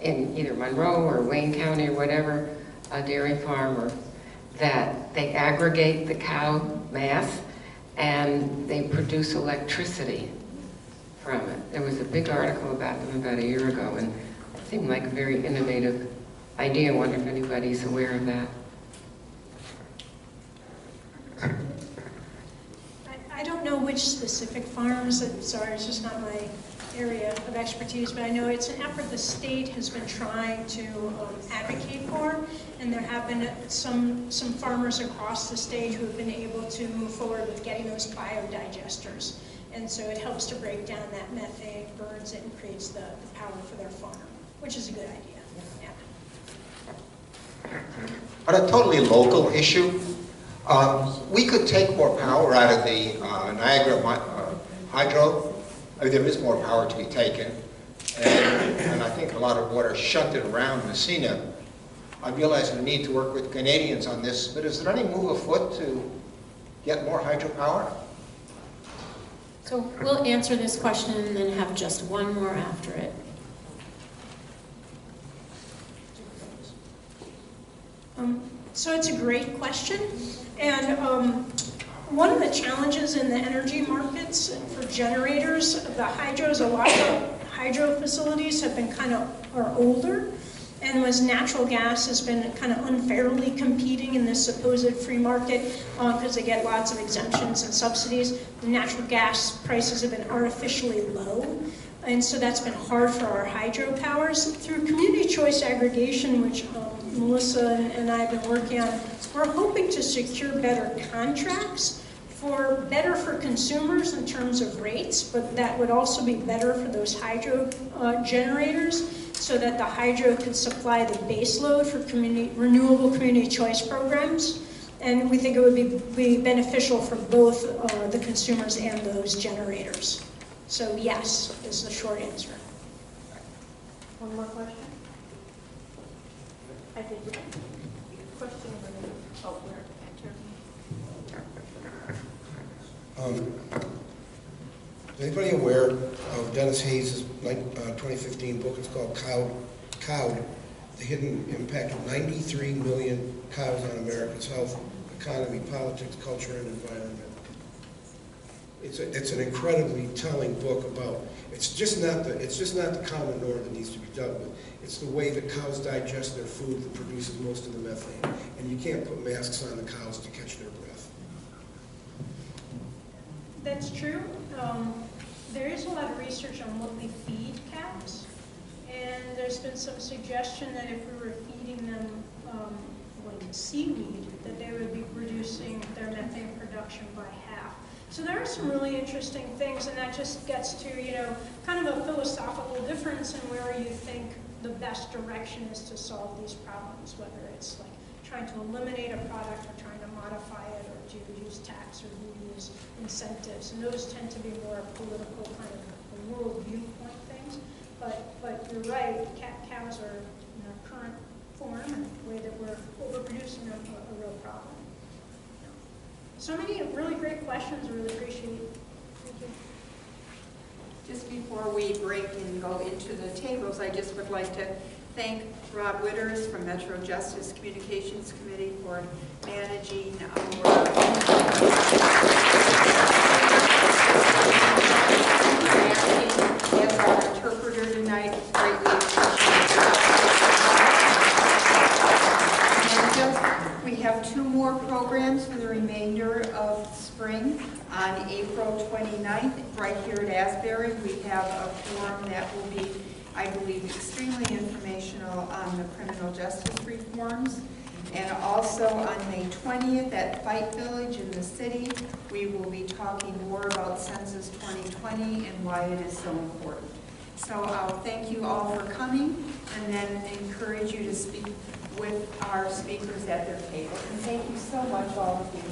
in either Monroe or Wayne County or whatever, a dairy farm, or that they aggregate the cow mass and they produce electricity from it. There was a big article about them about a year ago, and it seemed like a very innovative idea. I wonder if anybody's aware of that. I don't know which specific farms, sorry, it's just not my area of expertise, but I know it's an effort the state has been trying to advocate for, and there have been some farmers across the state who have been able to move forward with getting those biodigesters. And so it helps to break down that methane, burns it, and creates the power for their farm, which is a good idea. Yeah. On a totally local issue, we could take more power out of the Niagara hydro. I mean, there is more power to be taken, and I think a lot of water shunted around Messina. I realize we need to work with Canadians on this, but is there any move afoot to get more hydropower? So we'll answer this question and then have just one more after it. So it's a great question, and one of the challenges in the energy markets for generators, the hydros, a lot of hydro facilities have been are older, and as natural gas has been kind of unfairly competing in this supposed free market because they get lots of exemptions and subsidies, the natural gas prices have been artificially low. And so that's been hard for our hydropowers. Through community choice aggregation, which Melissa and I have been working on, we're hoping to secure better contracts better for consumers in terms of rates, but that would also be better for those hydro generators so that the hydro could supply the base load for renewable community choice programs. And we think it would be beneficial for both the consumers and those generators. So yes, is the short answer. One more question? I think question over there. Is anybody aware of Dennis Hayes' 2015 book? It's called Cowed, The Hidden Impact of 93 Million Cows on America's Health, Economy, Politics, Culture, and Environment. It's an incredibly telling book about, it's just not the common norm that needs to be dealt with. It's the way that cows digest their food that produces most of the methane. And you can't put masks on the cows to catch their breath. That's true. There is a lot of research on what we feed cows, and there's been some suggestion that if we were feeding them seaweed, that they would be reducing their methane production by half. So there are some really interesting things, and that just gets to, kind of a philosophical difference in where you think the best direction is to solve these problems, whether it's like trying to eliminate a product or trying to modify it or to use tax or use incentives. And those tend to be more political kind of world viewpoint things. But you're right, cows are in their current form and the way that we're overproducing them a real problem. So many really great questions. I really appreciate it. Thank you. Just before we break and go into the tables, I just would like to thank Rob Witters from Metro Justice Communications Committee for managing our as our interpreter tonight. Greatly appreciate. We have 2 more programs for the remainder of spring. On April 29th, right here at Asbury, we have a forum that will be, I believe, extremely informational on the criminal justice reforms. And also on May 20th at Fight Village in the city, we will be talking more about Census 2020 and why it is so important. So I'll thank you all for coming, and then encourage you to speak with our speakers at their table. And thank you so much, all of you.